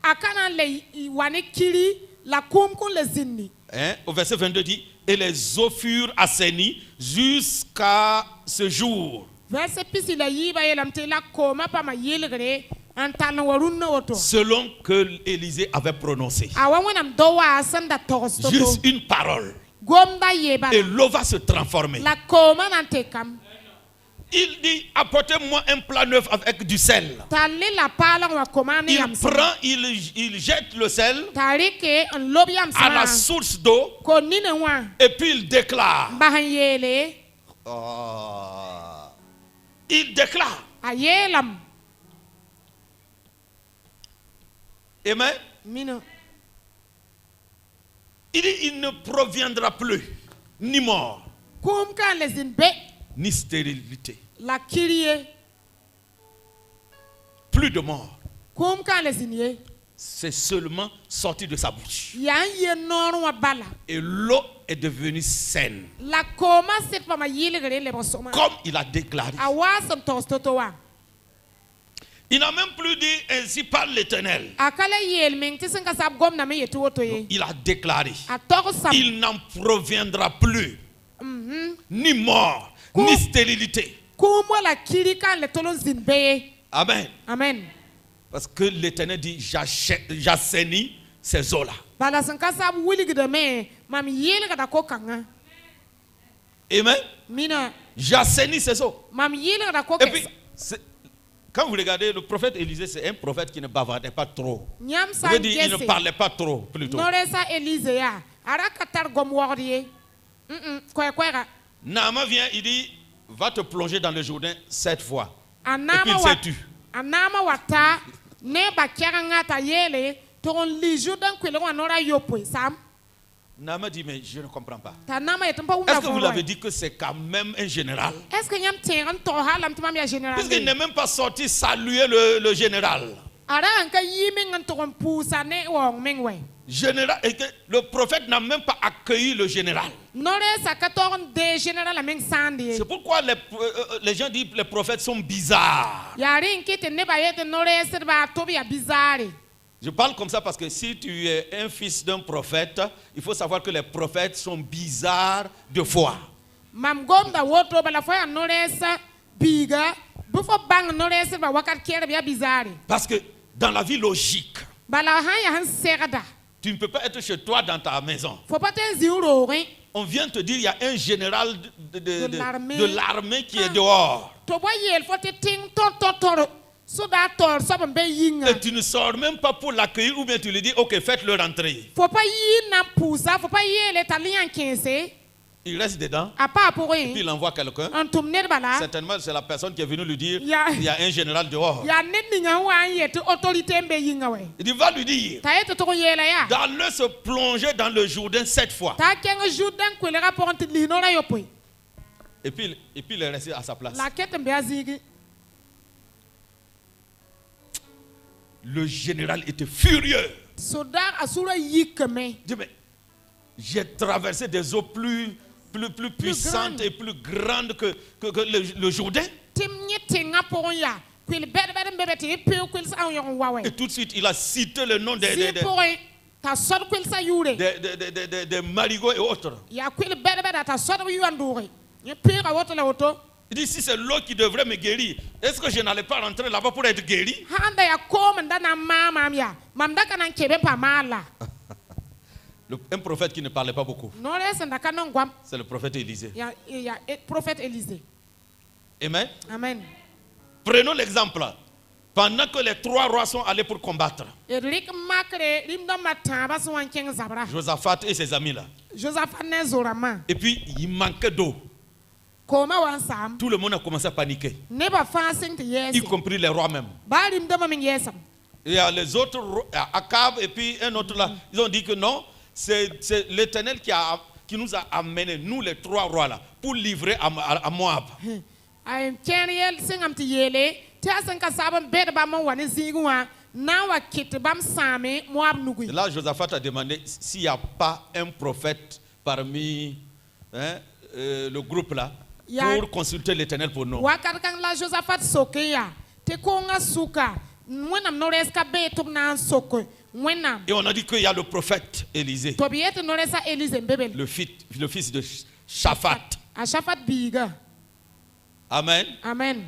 akana le wani kiri la kumkun le zinni Hein? Au verset 22 dit, et les eaux furent assainies jusqu'à ce jour. verse pisi la yiba yelam te la koma pa ma yelgre an tan warun no woto Selon que Élisée avait prononcé. awan wenam dowa sanda tos to Juste une parole. gomda yeba Et l'eau va se transformer. la koma nan te kam Il dit, apportez-moi un plat neuf avec du sel. la pala wa commande Il yam prend, il jette le sel tarike en lobi yam à la source d'eau ko nine wa et puis il déclare. bahan yele Il déclare. ayelam Amen. mino Il dit, il ne proviendra plus ni mort, kum kan lesin be ni stérilité. la kirie Plus de mort. kum kan lesin ye C'est seulement sorti de sa bouche. yan ye nor wa bala Et l'eau est devenue saine. la koma set pa ma yele gare le bosoma Comme il a déclaré. awasam tostoto wa Il n'a même plus dit ainsi par l'Éternel. akala yel meng tisin ka sab gom na me yetu woto ye Il a déclaré. a tog sam Il n'en proviendra plus ni mort, ni stérilité. kum wala kiri kan le tolon zin be Amen. amen Parce que l'Éternel dit, j'assainis ces eaux-là. bala san ka sab wuli gide me mam yele gada ko kanga Amen. mina J'assainis ces eaux. mam yele gada ko Et puis, quand vous regardez, le prophète Élisée, c'est un prophète qui ne bavardait pas trop. nyam Ça sa veut dire il ne gese parlait pas trop, plutôt. noresa elise ya ara katar gom wordie koy koy ga Naaman vient, il dit, va te plonger dans le Jourdain 7 fois. Et puis anama il wa s'est tu. anama wata ne ba keranga ta yele to li judan kwele wa nora yopo sam Naaman dit, mais je ne comprends pas. ta nama yetum pa Est-ce que vous wumba l'avez dit que c'est quand même un général? est-ce que nyam tengan to halam tuma ya général Puisqu'il n'est même pas sorti saluer le général. ara anka yimi ngan to kon pusa ne wong mengwe Général, et que le prophète n'a même pas accueilli le général. nore sakator de général ameng sandi C'est pourquoi les gens disent que les prophètes sont bizarres. yari nkite ne ba yete nore serba to ya bizarre Je parle comme ça parce que si tu es un fils d'un prophète, il faut savoir que les prophètes sont bizarres de foi. mam gomda woto bala foya nore sa biga bufo bang nore serba wakat kere ya bizarre Parce que dans la vie logique, bala han ya han serda tu ne peux pas être chez toi dans ta maison. faut pas te ziro hein On vient te dire il y a un général De l'armée. de l'armée qui est dehors. to boy yel faut te ting tor so da tor so be yinga Et tu ne sors même pas pour l'accueillir ou bien tu lui dis ok faites-le rentrer. faut pas yi na pousa faut pas yele talian 15 Il reste dedans, a pas pour puis rien il envoie quelqu'un. en tumner bala Certainement c'est la personne qui est venue lui dire Ya. il y a un général dehors. ya nini nga wa yete autorité be yinga we Il dit va lui dire ta yete to yela ya d'aller se plonger dans le Jourdain 7 fois. ta kenga judan ko le rapport entre li no la yopoy Et puis il est resté à sa place. la kete be azigi Le général était furieux. soda asura yikme Il dit mais j'ai traversé des eaux plus puissantes grandes. et plus grandes que le Jourdain. tim nyetinga pour ya kwil bed mbebete pe kwil sa yon wawe Et tout de suite il a cité le nom si pour ta sor kwil sa yure des marigots et autres. ya kwil bed ta sor yu andure ye pira woto la woto Il dit si c'est l'eau qui devrait me guérir, est-ce que je n'allais pas rentrer là-bas pour être guéri? handa ya kom ndana mama ya mamda kana kebe pa mala Un prophète qui ne parlait pas beaucoup. no les ndaka non gwam C'est le prophète Élisée. ya prophète Élisée Amen. amen Prenons l'exemple. Pendant que les 3 rois sont allés pour combattre, Eric makre rimdo mataba so wankeng zabra Josaphat et ses amis là. Joseph ne zorama Et puis il manquait d'eau. koma wan sam Tout le monde a commencé à paniquer, ne ba fasin te yes y compris les rois même. ba rimdo ma min yesam Il y a les autres, Akab et puis un autre là. Ils ont dit que non, c'est l'Éternel qui nous a amenés, nous les 3 rois là, pour livrer à Moab. ay keniel singam te yele ta san ka saban bed ba mon wani ziguwa na wa kit bam same moab nugui Et là, Josaphat a demandé s'il n'y a pas un prophète parmi le groupe là pour consulter l'Éternel pour nous. wakar kan la Josaphat sokeya te ko nga suka wenam no reska be tum na soko wenam Et on a dit qu'il y a le prophète Élisée, to biete no resa Elise bebel le fils de Shaphat. a Shaphat biga Amen. amen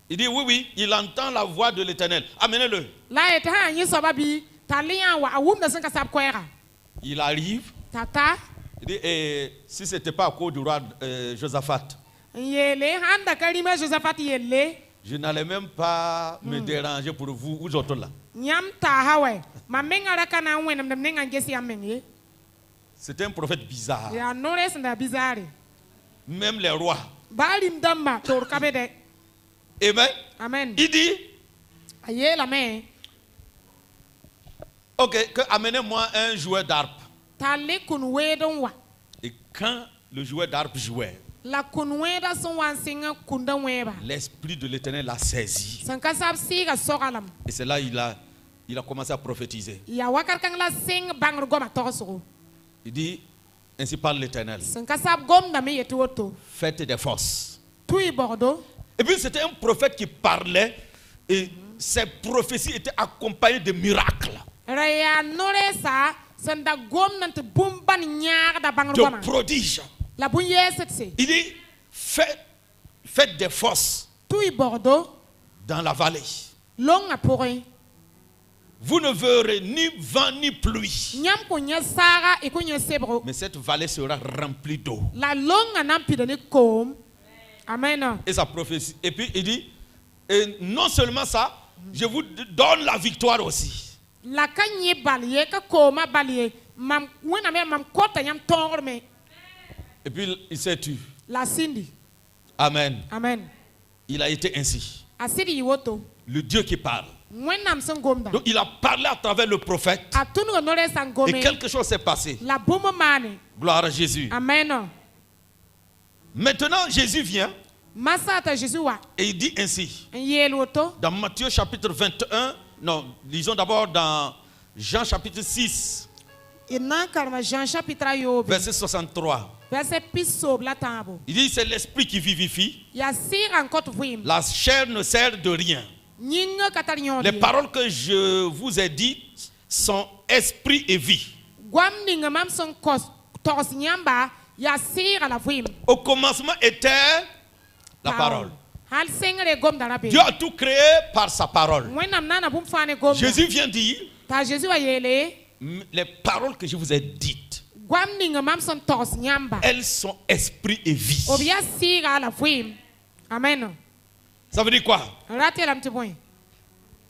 Il dit oui, il entend la voix de l'Éternel. Amenez-le. la et ha nyi sobabi talian wa awum da san ka sab koera Il arrive. tata Il dit, et si ce n'était pas à cause du roi Josaphat, Yele handa kalima Josaphat yele. Je n'allais même pas me déranger pour vous ou autres là. Nyam ta hawe. Mamenga rakana wenam nemnga ngesi amenye. C'était un prophète bizarre. Ya nores nda bizarre. Même les rois. Balim damma tor kabede. Amen. Amen. Il dit, Ayela me. ok, amenez-moi un joueur d'harpe. Tale kun wedon wa. Et quand le joueur d'harpe jouait, La kun weda son wansinga kunda weba. l'esprit de l'Éternel l'a saisi. Sankasab siga sogalam. Et c'est là il a commencé à prophétiser. Ya wakar kang la sing bangr goma torsoro. Il dit, ainsi parle l'Éternel. Sankasab gom na me yetuoto. Faites des forces. Tui bordo. Et puis c'était un prophète qui parlait et ses prophéties étaient accompagnées de miracles, Raya noresa sanda gom nante bumban nyar da bangr goma. de prodiges. La bunye setse. Il dit, faites des forces Tui bordo. dans la vallée. Long apore. Vous ne verrez ni vent ni pluie. Nyam kunya sara ikunya sebro. Mais cette vallée sera remplie d'eau. La longa nampi de kom. Amen. Et sa prophétie. Et puis il dit, et non seulement ça, je vous donne la victoire aussi. La kanye balye ka koma balye. Mam wena me mam kota nyam tongre. Et puis il s'est tué. La Cindy. Amen. Amen. Il a été ainsi. Asiri yiwoto. Le Dieu qui parle. Mwenam son gomda. Donc il a parlé à travers le prophète. Atunu onore san Et gome. quelque chose s'est passé. La bomo mane. Gloire à Jésus. Amen. Maintenant Jésus vient Masata Jésus wa. et il dit ainsi. Yeloto. Dans Matthieu chapitre 21. Non, lisons d'abord dans Jean chapitre 6. Ina karma Jean chapitre yobe. Verset 63. Verset piso bla tabo. Il dit c'est l'esprit qui vivifie. Ya sir encore vim. La chair ne sert de rien. Nyinga katarnyon. Les paroles que je vous ai dites sont esprit et vie. Gwam ninga mam son kos tos nyamba ya sir ala vim. Au commencement était la parole. Hal sengre gom darabe. Dieu a tout créé par sa parole. Wenam nana bum fane gom. Jésus vient dire, Ta Jésus wa yele. les paroles que je vous ai dites, Gwam ninga mam son tos nyamba. elles sont esprit et vie. Obia sir ala vim. Amen. Ça veut dire quoi? Raté la petit point.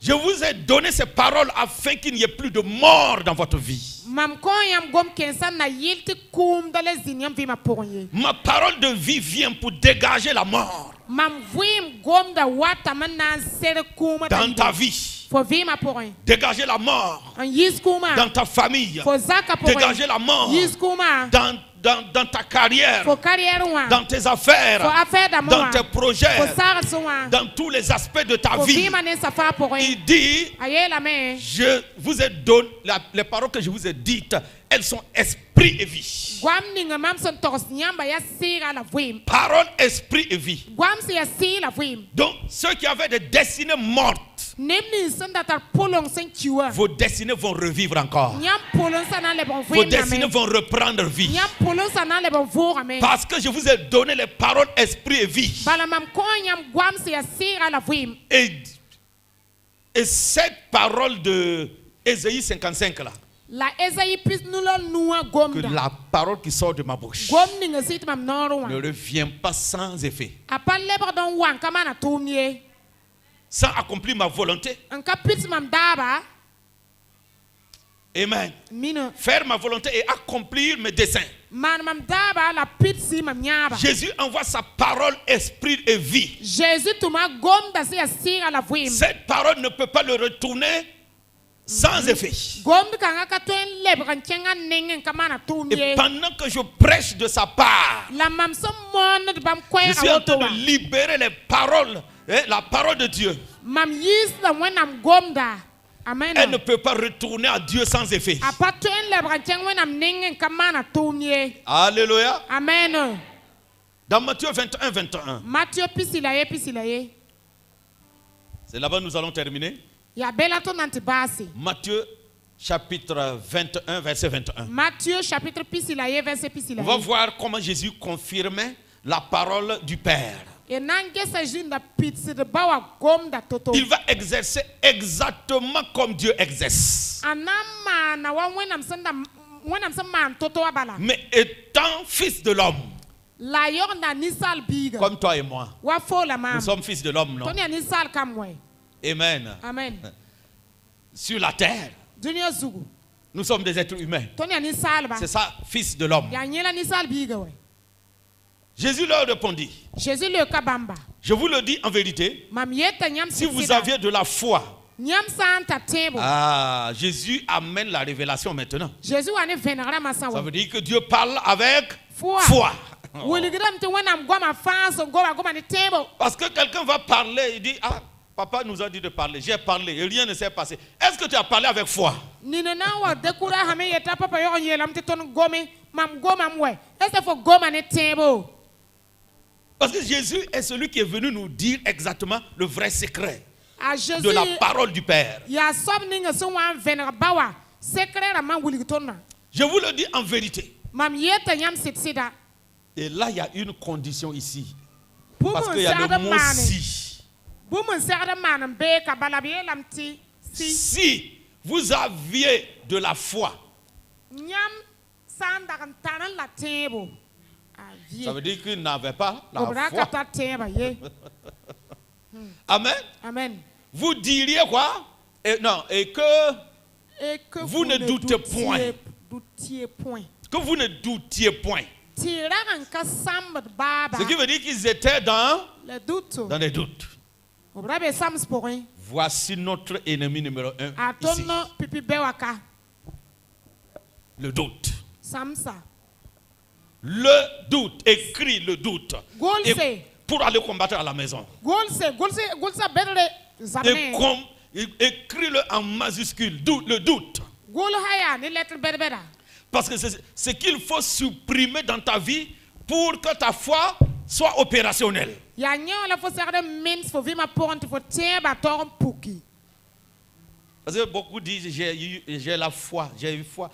Je vous ai donné ces paroles afin qu'il n'y ait plus de mort dans votre vie. Mam ko yam gom kensan na yilti kum dale zinyam vima poronye. Ma parole de vie vient pour dégager la mort Mam vim gom da wata manan sere kuma dans ta vie. Fo vima poronye. Dégager la mort An yis kuma. dans ta famille. Fo zaka poronye. Dégager la mort Yis kuma. dans ta carrière, Fo carrière wa. dans tes affaires, Fo affaire da dans moi. tes projets, Fo sara soa. dans tous les aspects de ta Fo vie. vima ne safa poronye. Il dit, Aye la me. je vous ai donné, les paroles que je vous ai dites, elles sont esprit et vie. Gwam ninga mam son tos nyamba ya sir ala vim. Parole, esprit et vie. Gwam si ya sir la vim. Donc, ceux qui avaient des destinées mortes, Nemni sanda tar polong sen chiwa. vos destinées vont revivre encore. Nyam polong sana le bon Vos vim na destinées me. vont reprendre vie. Nyam polong sana le bon vora me. Parce que je vous ai donné les paroles, esprit et vie. Bala mam ko nyam gwam si ya sir ala vim. Et cette parole de Ésaïe 55 là, La Esaïe pis nulo nuwa que gomda. la parole qui sort de ma bouche Gom ninga sit mam noro ne wa. revient pas sans effet, Apal lebar don wan kama na tumye. sans accomplir ma volonté. An ka pits mam daba. Amen. Mina. Faire ma volonté et accomplir mes desseins. Man mam daba la pitsi mam nyaba. Jésus envoie sa parole, esprit et vie. Jésus tuma gomda si ya sir ala vim. Cette parole ne peut pas le retourner sans effet. Gomda kanga ka tuen lebar an chenga ningen kama na Et tumye. pendant que je prêche de sa part, La mam som mon de bam je kwera suis en train woto wa. de libérer les paroles, la parole de Dieu. Mam yis la wenam gomda. Amen. Elle ne peut pas retourner à Dieu sans effet. Apa tuen lebar an cheng wenam ningen kama na tumye. Alléluia. Amen. Dans Matthieu 21, 21. Matthieu pisilaye. C'est là-bas que nous allons terminer. Ya bela to nanti basi. Matthieu chapitre 21, verset 21. Matthieu chapitre pisilaye verset On pisilaye. va voir comment Jésus confirmait la parole du Père. E nange sa jinda pitsi de bawa gomda toto. Il va exercer exactement comme Dieu exerce. Anama na wa wenam sanda man toto abala. Mais étant fils de l'homme, La yor na nisal biga. Comme toi et moi. Wa fo la mam. Nous sommes fils de l'homme, non? Tony a nisal kamwe. Amen. Amen. Sur la terre, Dunia zugu. nous sommes des êtres humains. Tony a nisal ba. C'est ça, fils de l'homme. Ya nyela nisal biga we. Jésus leur répondit, Jésus le kabamba. je vous le dis en vérité, Mam yeta nyam si vous aviez de la foi, nyam santa tebo. Jésus amène la révélation maintenant. Jésus ane venera Ça masawa. veut dire que Dieu parle avec Foi. foi. Wuligram te wanam goma fanso goma ni tebo. Parce que quelqu'un va parler, il dit, ah, papa nous a dit de parler, j'ai parlé et rien ne s'est passé. Est-ce que tu as parlé avec foi? Nina na wa dekura hame yeta papa yo nyelam te ton gome mam goma mwe. Est-ce faut goma ni tebo? Parce que Jésus est celui qui est venu nous dire exactement le vrai secret A Jésus de la parole du Père. ya sob ninga so wan venera bawa secret ra man wuligtonna. Je vous le dis en vérité. Mam yeta nyam sitsida. Et là, il y a une condition ici. Pour Parce mon qu'il y a le serre mot mane. si. Pour mon serre mane be ka balabie lamti si Si vous aviez de la foi, nyam sandaran tanan la tebo. ça veut dire qu'il n'avait pas la Obra foi. kata teba ye. Amen. Amen. Vous diriez quoi? Et que Et que Vous ne doutez point. Doutiez point. que vous ne doutiez point. Tiraran ka sambat baba. Ce qui veut dire qu'ils étaient Le doute. dans des doutes. Obra be sams porin. Voici notre ennemi numéro 1 ici. Atono pipi bewaka. Le doute. Samsa. Le doute. Écris le doute. Golse. Et pour aller combattre à la maison. Golse bedre zamne. Écris-le en majuscule. Le doute. Gol haya ni lettre berbera. Parce que c'est ce qu'il faut supprimer dans ta vie pour que ta foi soit opérationnelle. Ya nyo la fo serre mens fo vima ponte fo teba torum puki. Parce que beaucoup disent j'ai la foi, j'ai eu foi.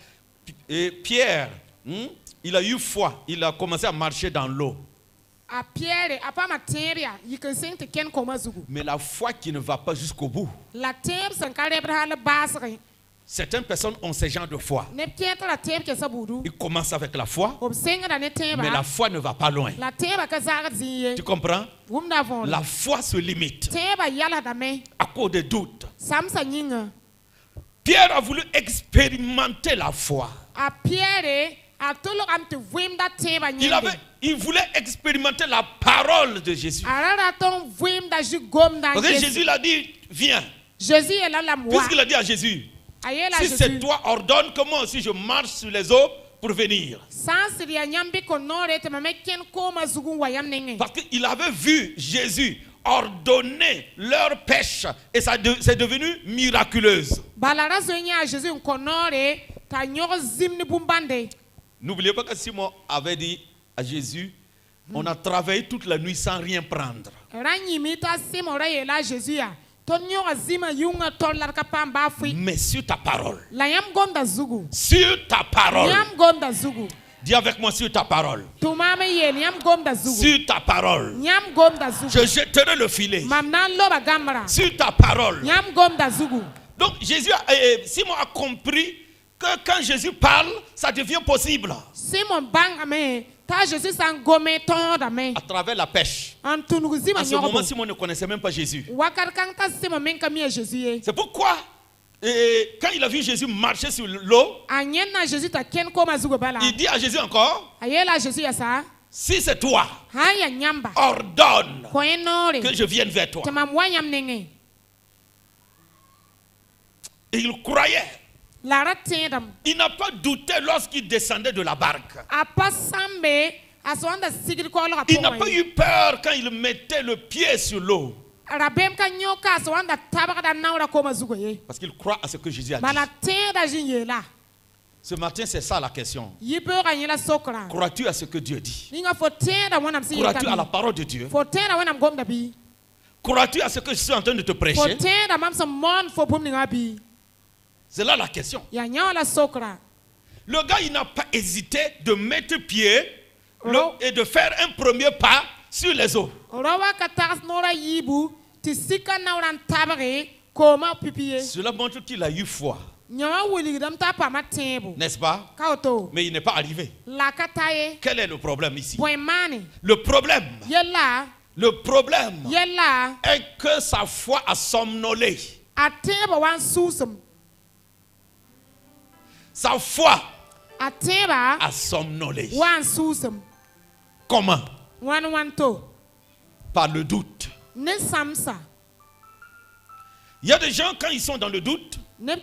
Et Pierre, il a eu foi. Il a commencé à marcher dans l'eau. A Pierre, a pas ma tebia, you can sing te ken koma zugu. Mais la foi qui ne va pas jusqu'au bout. La teb san karebra le basre. Certaines personnes ont ce genre de foi. Ne pienta la teb ke sabudu. Ils commencent avec la foi, Ob singa da ne teba. mais la foi ne va pas loin. La teba ka zaga ziye. Tu comprends? Wum da von. La foi se limite Teba yala da me. à cause des doutes. Samsa nyinga. Pierre a voulu expérimenter la foi. A Pierre, a tolo am te vim da teba nyinga. Il voulait expérimenter la parole de Jésus. Arara ton vim da ju gom da. Parce que Jésus l'a dit, viens. Jésus est là la moi. Puisqu'il a dit à Jésus, si c'est toi, ordonne que moi aussi je marche sur les eaux pour venir. Parce qu'il avait vu Jésus ordonner leur pêche et ça c'est devenu miraculeuse. N'oubliez pas que Simon avait dit à Jésus, on a travaillé toute la nuit sans rien prendre. Mais sur ta parole. Sur ta parole. Dis avec moi sur ta parole. Sur ta parole. Je jetterai le filet. Sur ta parole. Donc Simon a compris que quand Jésus parle, ça devient possible. À travers la pêche. À ce moment, Simon ne connaissait même pas Jésus. C'est pourquoi, quand il a vu Jésus marcher sur l'eau, il dit à Jésus encore, si c'est toi, ordonne que je vienne vers toi. Et il croyait. Il n'a pas douté lorsqu'il descendait de la barque. Il n'a pas eu peur quand il mettait le pied sur l'eau. Parce qu'il croit à ce que Jésus a dit. Ce matin, c'est ça la question. Crois-tu à ce que Dieu dit? Crois-tu à la parole de Dieu? Crois-tu à ce que je suis en train de te prêcher? C'est là la question. Le gars, il n'a pas hésité de mettre pied et de faire un premier pas sur les eaux. Cela montre qu'il a eu foi. N'est-ce pas? Mais il n'est pas arrivé. Quel est le problème ici? Le problème est que sa foi a somnolé. Sa foi a somnolé. Comment? Par le doute. Il y a des gens, quand ils sont dans le doute, même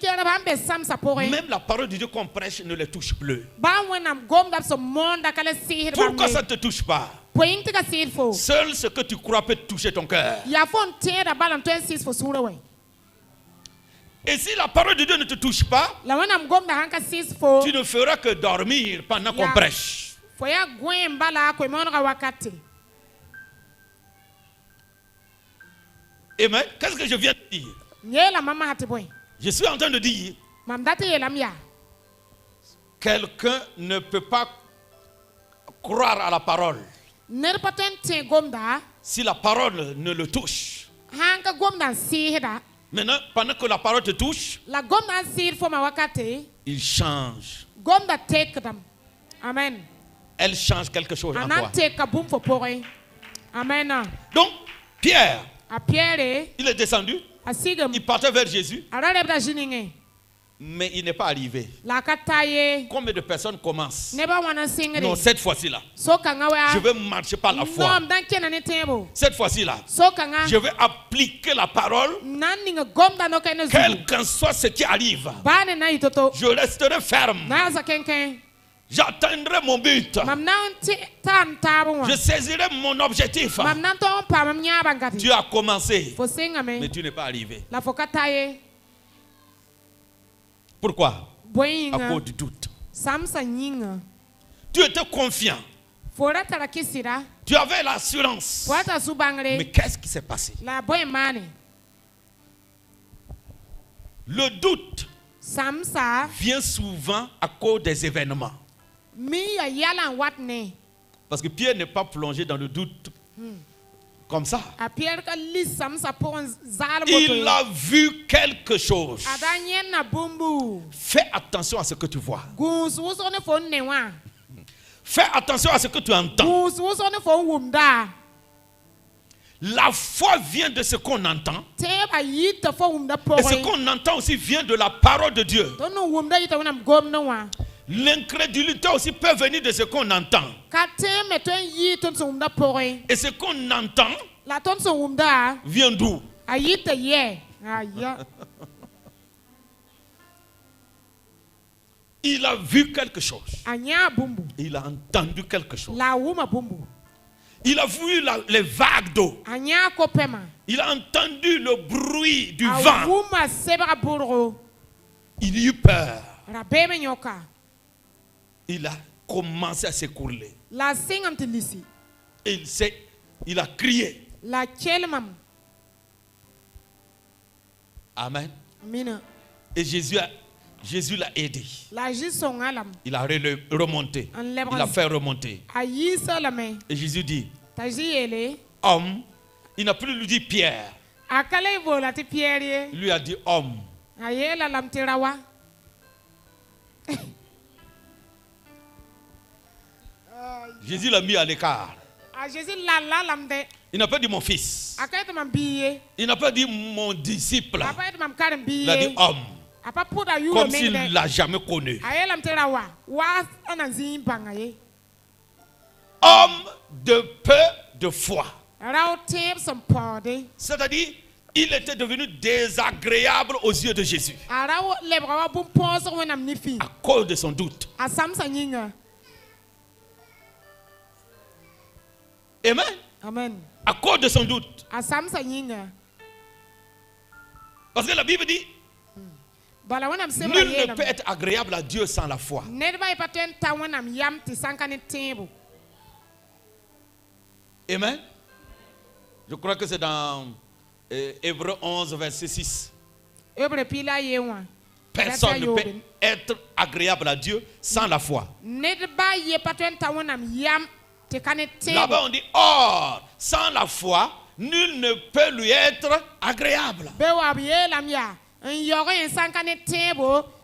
la parole de Dieu qu'on prêche ne les touche plus. Pourquoi ça ne te touche pas? Seul ce que tu crois peut toucher ton cœur. Et si la parole de Dieu ne te touche pas, tu ne feras que dormir pendant qu'on prêche. Amen. Qu'est-ce que je viens de dire? Je suis en train de dire, quelqu'un ne peut pas croire à la parole si la parole ne le touche. Maintenant, pendant que la parole te touche, il change. Amen. Elle change quelque chose en toi. Amen. Donc, Pierre, il est descendu. Il partait vers Jésus. Mais il n'est pas arrivé. Combien de personnes commencent? Non, cette fois-ci-là, je vais marcher par la foi. Cette fois-ci-là, je vais appliquer la parole. Quel qu'en soit ce qui arrive, je resterai ferme. J'atteindrai mon but. Je saisirai mon objectif. Tu as commencé, mais tu n'es pas arrivé. Pourquoi? À cause du doute. Tu étais confiant. Tu avais l'assurance. Mais qu'est-ce qui s'est passé? Le doute vient souvent à cause des événements. Parce que Pierre n'est pas plongé dans le doute comme ça. Il a vu quelque chose. Fais attention à ce que tu vois. Fais attention à ce que tu entends. La foi vient de ce qu'on entend. Et ce qu'on entend aussi vient de la parole de Dieu. L'incrédulité aussi peut venir de ce qu'on entend. Et ce qu'on entend vient d'où? Il a vu quelque chose. Il a entendu quelque chose. Il a vu les vagues d'eau. Il a entendu le bruit du vent. Il eut peur. Il a commencé à s'écrouler. Il a crié. Amen. Et Jésus l'a aidé. Il a remonté. Il a fait remonter. Et Jésus dit, homme, il n'a plus lui dit Pierre. Il lui a dit homme. Jésus l'a mis à l'écart. Il n'a pas dit mon fils. Il n'a pas dit mon disciple. Il a dit homme. Comme s'il ne l'a jamais connu. Homme de peu de foi. C'est-à-dire, il était devenu désagréable aux yeux de Jésus. À cause de son doute. Amen. Amen. À cause de son doute. Parce que la Bible dit, nul ne peut être agréable à Dieu sans la foi. Amen. Je crois que c'est dans Hébreux 11, verset 6. Personne ne peut être agréable à Dieu sans la foi. Là-bas on dit, or, sans la foi, nul ne peut lui être agréable.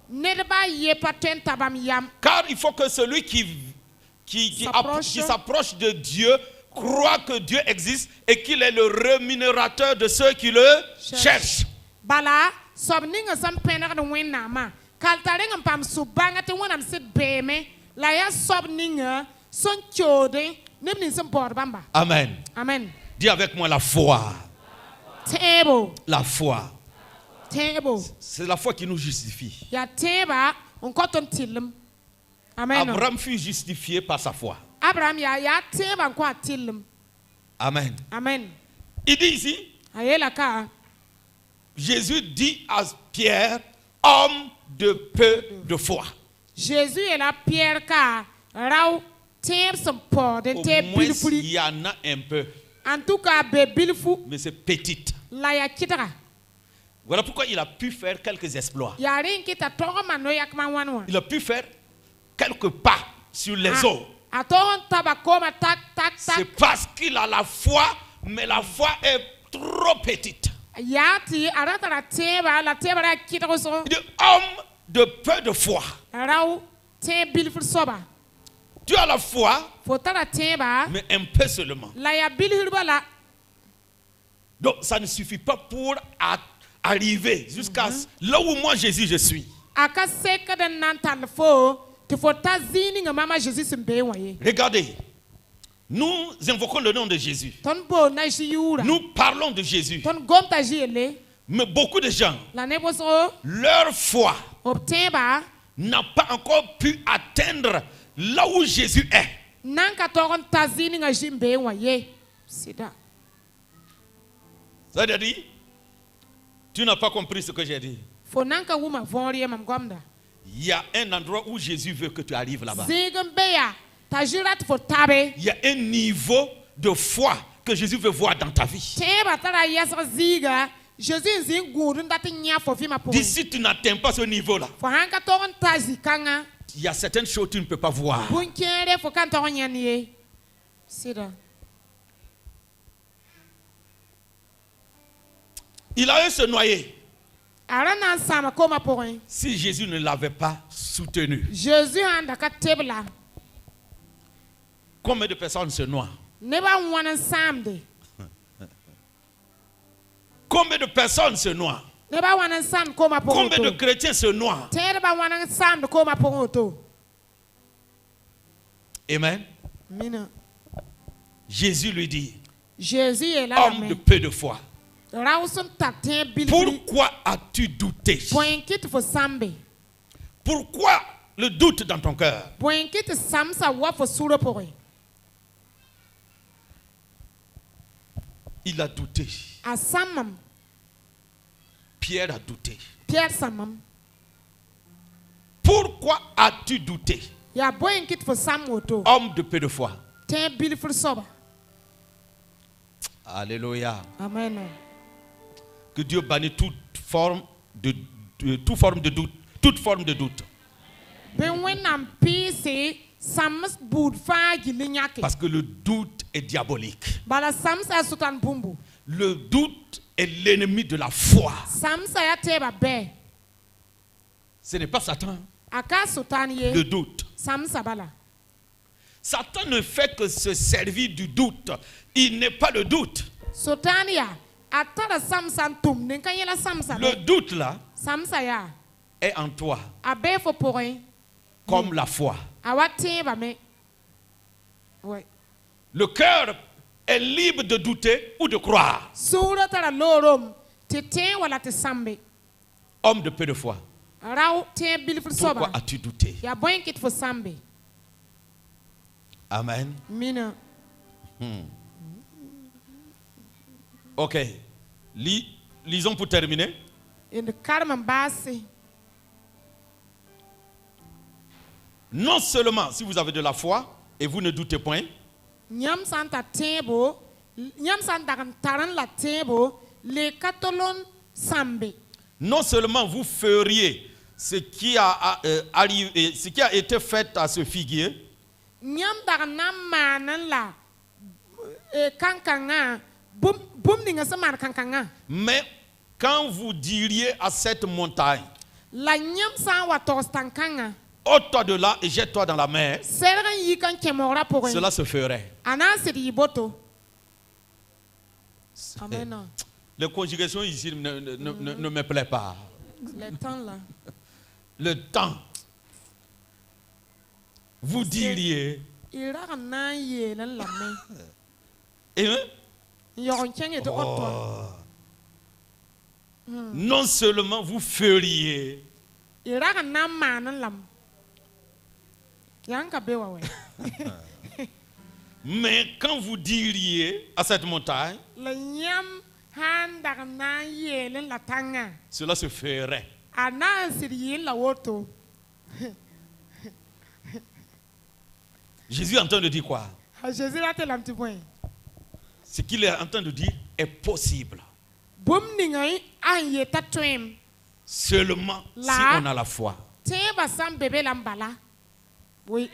Nedba ye paten tabam yam. Car il faut que celui qui s'approche de Dieu croit que Dieu existe et qu'il est le rémunérateur de ceux qui le cherchent. Bala sob ninga sam penar de wenama. Kaltareng pam subanga te wonam sit beme. La ya sob ninga son chode nemni sam bamba. Amen. Amen. Dis avec moi la foi. Table. La foi. Table. C'est la foi qui nous justifie. Ya teba on cotton tilum. Amen. Abraham fut justifié par sa foi. Abraham ya teba kwa tilum. Amen. Amen. Il dit ici, Ayela ka. Jésus dit à Pierre, homme de peu de foi. Jésus est la pierre ka rau teb son port de Au te moins, il bilfuli. y en a un peu, En tout cas, be bilfu mais c'est petite. la ya kitara. Voilà pourquoi il a pu faire quelques exploits. Ya rin kita togo mano yak man wanwa. Il a pu faire quelques pas sur les eaux. A togon tabakoma tak tak C'est tak. parce qu'il a la foi, mais la foi est trop petite. Ya ti arata la teba la kitara so. Il dit, homme de peu de foi. Rau te bilfu soba. Tu as la foi, Fota la teba mais un peu seulement. la ya bilfu bala. Donc ça ne suffit pas pour arriver jusqu'à là où moi Jésus je suis. Aka seka de nantal fo. Tu faut ta zini nga mama Jésus simbe waye. Regardez, nous invoquons le nom de Jésus. Ton bo na jiura. Nous parlons de Jésus. Ton gom ta jile. Mais beaucoup de gens, La nebo so leur foi obteba. n'a pas encore pu atteindre là où Jésus est. Nanka togon ta zini nga jimbe waye. Sida. Ça veut dire, tu n'as pas compris ce que j'ai dit. Fo nanka wuma vonri mam gomda. Il y a un endroit où Jésus veut que tu arrives là-bas. Zigem beya. Ta jurat fo tabe. Il y a un niveau de foi que Jésus veut voir dans ta vie. Teba tara yasra ziga. Jésus zin gurun dati nya fo fi ma po. Si tu n'atteins pas ce niveau-là, Fo hanka togon ta zikanga. il y a certaines choses que tu ne peux pas voir. Bunkere fo kan togon yaniye. Sida. Il allait se noyer Arana sama koma poin. si Jésus ne l'avait pas soutenu. Jésus anda ka tebla. Combien de personnes se noient? Neba wana samde. Combien de personnes se noient? Neba wana sam koma poin. Combien de chrétiens se noient? Terba wana sam de koma poin to. Amen. Mina. Jésus lui dit, Jésus est là. homme de peu de foi, Rawson tatin bil. pourquoi as-tu douté? Point kit fo sambe. Pourquoi le doute dans ton cœur? Point kit samsa wa fo sura poin. Il a douté. A samam. Pierre a douté. Pierre samam. Pourquoi as-tu douté? Ya point kit fo sam woto. Homme de peu de foi. Tin bil fo soba. Alléluia. Amen. Que Dieu bannisse toute forme de doute. Toute forme de doute. Ben wenam pisi sams bud fa gilinyake. Parce que le doute est diabolique. Bala samsa sutan bumbu. Le doute est l'ennemi de la foi. Samsa ya teba be. Ce n'est pas Satan, Aka sutan ye. le doute. Samsa bala. Satan ne fait que se servir du doute. Il n'est pas le doute. Sutan ya. Atara samsa tum. Nenka yela samsa. Le doute là Samsa ya. est en toi Abe fo poin. comme la foi. Awa teba me. Ouais. Le cœur est libre de douter ou de croire. Sura tara lorom. Te ten wala te sambe. Homme de peu de foi, Rau ten bil fo pourquoi soba. as-tu douté? Ya point kit fo sambe. Amen. Mina. Ok. Lisons pour terminer. In de karman basi. Non seulement si vous avez de la foi et vous ne doutez point, Nyam santa tebo. Nyam santa kan taran la tebo. Le katolon sambe. non seulement vous feriez ce qui a été fait à ce figuier, Nyam dagan nam manan la. Kankanga. Bum ninga samar kankanga. mais quand vous diriez à cette montagne, La nyam san wa tos tankanga. Ôte-toi de là et jette-toi dans la mer. Sergan yi kan kemora pour. Cela se ferait. Anansi di boto. Amen. Les conjugations ici ne me plaisent pas. Le temps là. Le temps. Vous diriez. Ira na ye lan la me. Eh? Yoron chenge to otwa. Non seulement vous feriez. Ira na manan lam. Yanka bewa we. Mais quand vous diriez à cette montagne, Le nyam handar na ye lan la tanga. cela se ferait. Anansi di la woto. Jésus est en train de dire quoi? Jésus a tel un petit point. Ce qu'il est en train de dire est possible. Boum ningai an ye tatwem. Seulement si Là. on a la foi. Teba sam bébé lambala. Oui,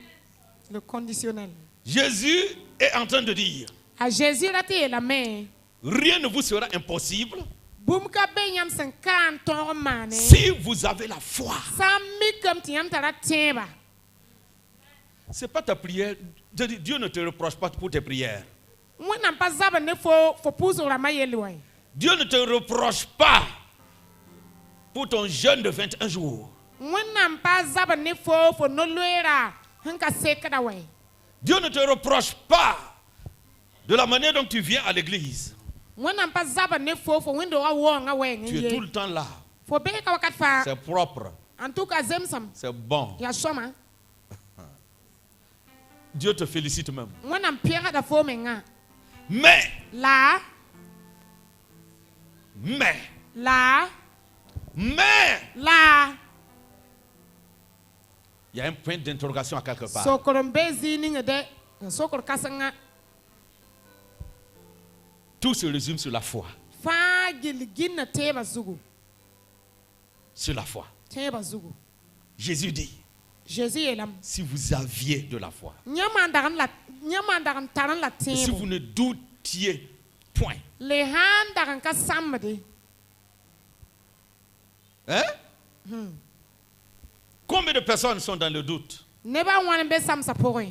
le conditionnel. Jésus est en train de dire, A Jésus a été la main. rien ne vous sera impossible Boum ka benyam sen kan ton mane. si vous avez la foi. Sam mi comme tiam tara teba. Ce n'est pas ta prière. Dieu ne te reproche pas pour tes prières. Moi n'am pas zaba ne faut pousser la maille loin. Dieu ne te reproche pas pour ton jeûne de 21 jours. Moi n'am pas zaba ne faut no loera. Hanka sekada way. Dieu ne te reproche pas de la manière dont tu viens à l'église. Moi n'am pas zaba ne faut window a wong away. Tu es tout le temps là. Faut be ka wakat fa. C'est propre. En tout cas zemsam. C'est bon. Ya soma. Dieu te félicite même. Moi n'am pierre da fo menga. Mais, La la, il y a un point d'interrogation à quelque part. sokoron bezi ninga de sokor kasanga Tout se résume sur la foi. fa gilgina teba zugu. Sur la foi. Teba zugu. Jésus dit, Jésus est là. si vous aviez de la foi, Nyamandaran taran la et si tebo. vous ne doutiez point. Le handaran ka samde. Hein? Combien de personnes sont dans le doute? Neba wan be sam sa porin.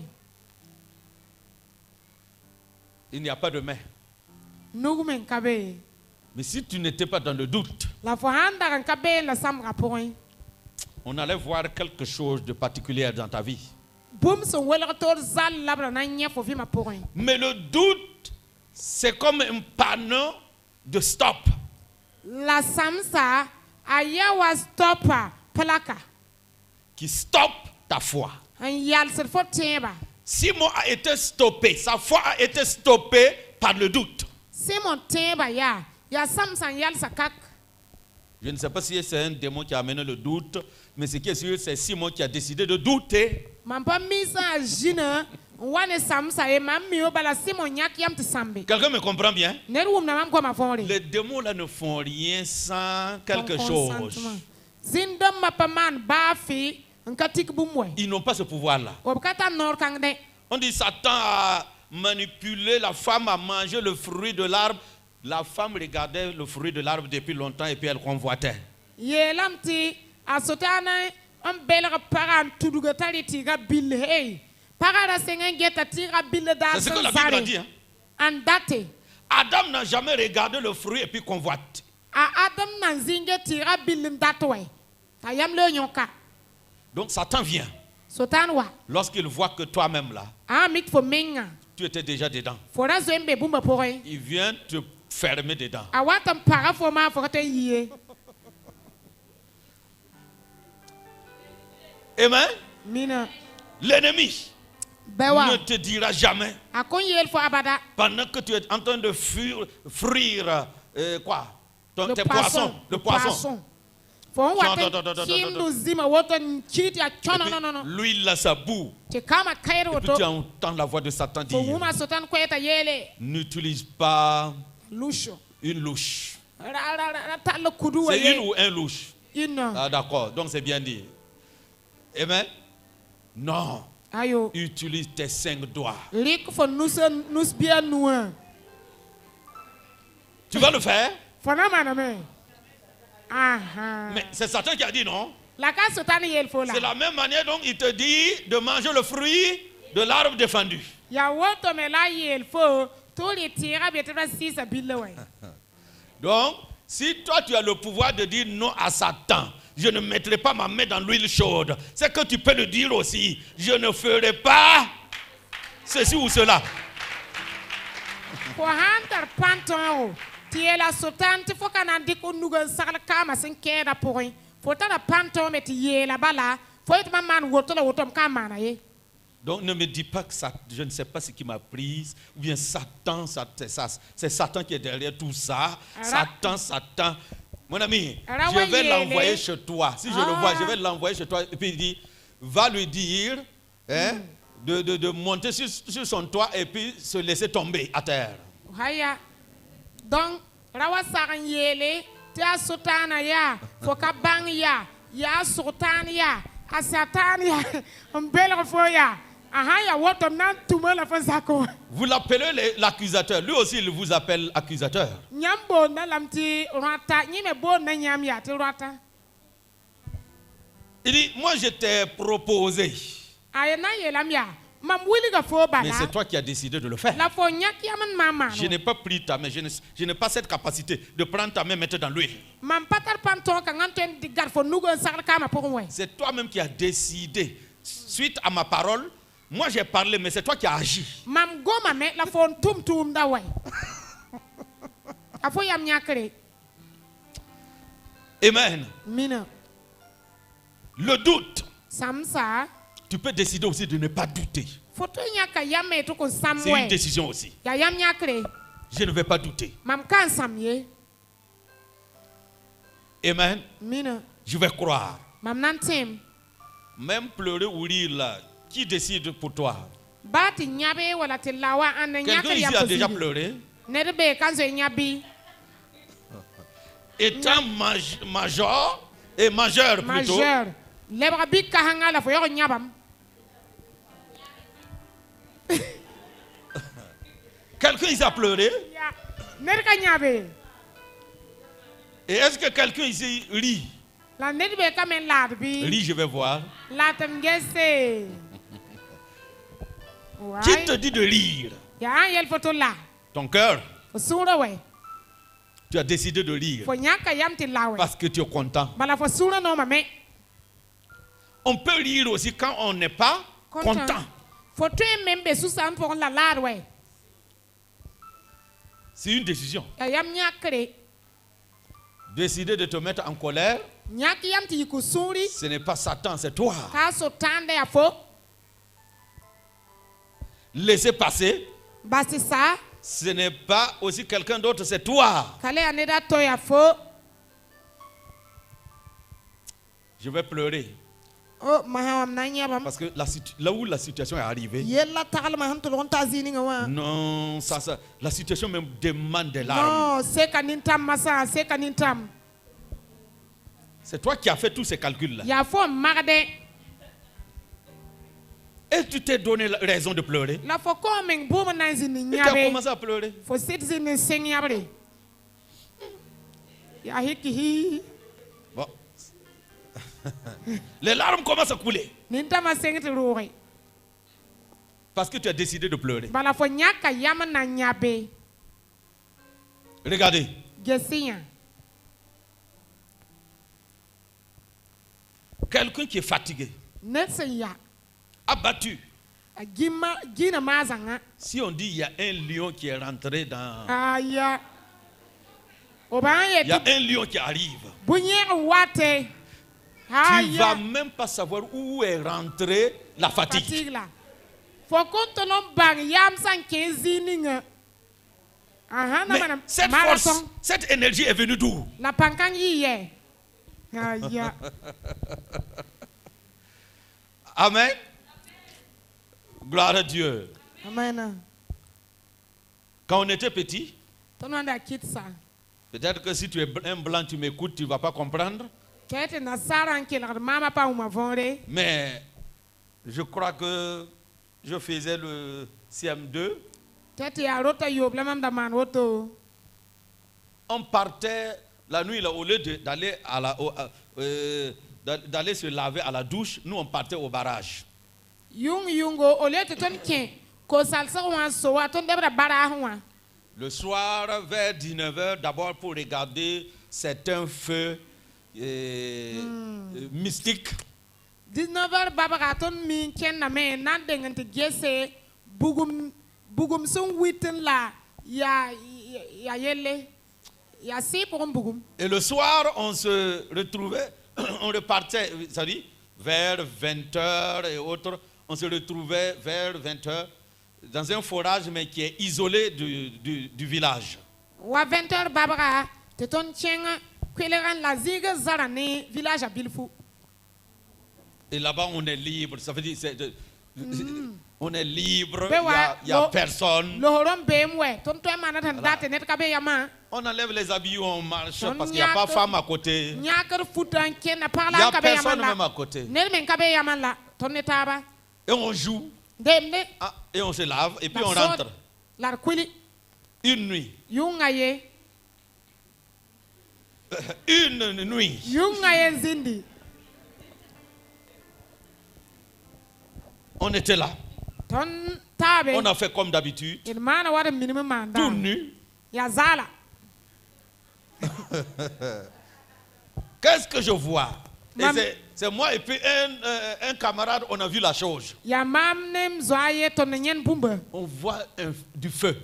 Il n'y a pas de mais. Nugumen kabe. Mais si tu n'étais pas dans le doute, La fo handaran ka be la sam raporin. on allait voir quelque chose de particulier dans ta vie. Boum son welgator zal labra na nya fo vi ma porin. Mais le doute, c'est comme un panneau de stop. La samsa aya was stopper plaka. Qui stoppe ta foi. An yal ser fo teba. Simon a été stoppé. Sa foi a été stoppée par le doute. Simon teba ya. Ya samsa yal sa kak. Je ne sais pas si c'est un démon qui a amené le doute, mais ce qui est sûr, c'est Simon qui a décidé de douter. Man pa misa jina wane samsa e mam mi obala Simon nyak yam te sambe. Quelqu'un me comprend bien? Nerum na mam kwa ma fori. Les démons là ne font rien sans quelque chose. Zindom ma paman bafi nkatik bumwe. Ils n'ont pas ce pouvoir-là. Obkata nor kangde. On dit Satan a manipulé la femme à manger le fruit de l'arbre. La femme regardait le fruit de l'arbre depuis longtemps et puis elle convoitait. Yelam ti asotana am belga paran tuduga taliti ga bil hey. Parara sengen geta tira bil da C'est ce que la Bible a dit. Hein? Andate. Adam n'a jamais regardé le fruit et puis convoite. A Adam nanzinge tira bil ndatwe. Tayam le nyoka. Donc Satan vient. Sotanwa. Lorsqu'il voit que toi-même là, Ah mit fo menga. tu étais déjà dedans. Fora zembe bumba porin. Il vient te fermer dedans. Awatam para fo ma fo kata yiye. Amen. Mina. L'ennemi Bewa. ne te dira jamais, Akon yel fo abada. pendant que tu es en train de frire quoi? Le Tes poisson. poissons. Le poisson. Fo Non, wate non, non, non, kindu non. zima woton chiti a Et chono puis, no. l'huile là, ça boue. Te kama kairo Et puis tu to. entends la voix de Satan Fo dire, wuma sotan kweta yele. n'utilise pas Lusho. une louche. Ra ta le kudu C'est ye. une ou un louche? Une. Ah d'accord, donc c'est bien dit. Amen. Non, Ayo. utilise tes 5 doigts. Lik fo nus bien noua. Tu vas le faire? Fo na mana me. Aha. Mais c'est Satan qui a dit non. La ka sotani yel fo la. C'est la même manière dont il te dit de manger le fruit de l'arbre défendu. Ya woto me la yel fo to li tira betra sisa bilowe. Donc, si toi tu as le pouvoir de dire non à Satan, je ne mettrai pas ma main dans l'huile chaude, c'est que tu peux le dire aussi, je ne ferai pas ceci ou cela. Ko hantar panton tiela sotante fo kana diko nuga sakla kama sen keda point. Faut ta panton met yela bala, faut être maman woto la wotom kama na ye. Donc ne me dis pas que ça, je ne sais pas ce qui m'a prise, ou bien Satan, c'est Satan qui est derrière tout ça. Satan. Mon ami, je vais l'envoyer chez toi. Si je le vois, je vais l'envoyer chez toi. Et puis il dit, va lui dire de monter sur son toit et puis se laisser tomber à terre. Donc, rawa saran yele, tia sotana ya, foka bang ya sotan ya, a satan ya, bel foya. Vous l'appelez l'accusateur. Lui aussi, il vous appelle accusateur. Il dit, moi je t'ai proposé. Mais c'est toi qui as décidé de le faire. Je n'ai pas pris ta main. Je n'ai pas cette capacité de prendre ta main et mettre dans l'huile. C'est toi-même qui as décidé. Suite à ma parole, moi j'ai parlé, mais c'est toi qui as agi. Amen. Le doute. Tu peux décider aussi de ne pas douter. C'est une décision aussi. Je ne vais pas douter. Amen. Je vais croire. Même pleurer ou rire là, qui décide pour toi? Quelqu'un ici a déjà pleuré? Étant major et majeur plutôt. Quelqu'un ici a pleuré? Et est-ce que quelqu'un ici rit? Lis, je vais voir. Qui te dit de lire? Ton cœur. Tu as décidé de lire parce que tu es content. On peut lire aussi quand on n'est pas content. C'est une décision. Décider de te mettre en colère, ce n'est pas Satan, c'est toi. Laisser passer, ce n'est pas aussi quelqu'un d'autre, c'est toi. Je vais pleurer. Parce que là où la situation est arrivée, non, la situation me demande des larmes. C'est toi qui as fait tous ces calculs-là. Et tu t'es donné raison de pleurer. Et tu as commencé à pleurer. Bon. Les larmes commencent à couler. Parce que tu as décidé de pleurer. Regardez. Quelqu'un qui est fatigué, abattu. Si on dit il y a un lion qui est rentré dans... Il y a un lion qui arrive. Tu ne vas même pas savoir où est rentrée la fatigue. Mais cette force, cette énergie est venue d'où? Amen. Gloire à Dieu. Amen. Quand on était petit, peut-être que si tu es un blanc, tu m'écoutes, tu ne vas pas comprendre. Mais je crois que je faisais le CM2. On partait la nuit, là, au lieu d'aller d'aller se laver à la douche, nous on partait au barrage. Yungo, au lieu de ton kin, ko salsa wan so wa ton debra bara wan. Le soir, vers 19h, d'abord pour regarder certains feux mystiques. 19h babara ton min ken na me nan dengan te gese bugum son witten la ya yelle ya si pour bugum. Et le soir, on se retrouvait, on repartait, c'est-à-dire vers 20h et autres, on se retrouvait vers 20h dans un forage mais qui est isolé du village. Wa 20h babara te ton tien kweleran la ziga zarane village à Bilfou. Et là-bas, on est libre. Ça veut dire on est libre, il n'y a personne. On enlève les habits, on marche parce qu'il n'y a pas de femme à côté. Il n'y a personne même à côté. Et on joue. Et on se lave. Et puis on rentre. Une nuit. Une nuit. On était là. On a fait comme d'habitude. Tout nu. Qu'est-ce que je vois? Et c'est moi et puis un camarade, on a vu la chose. On voit du feu.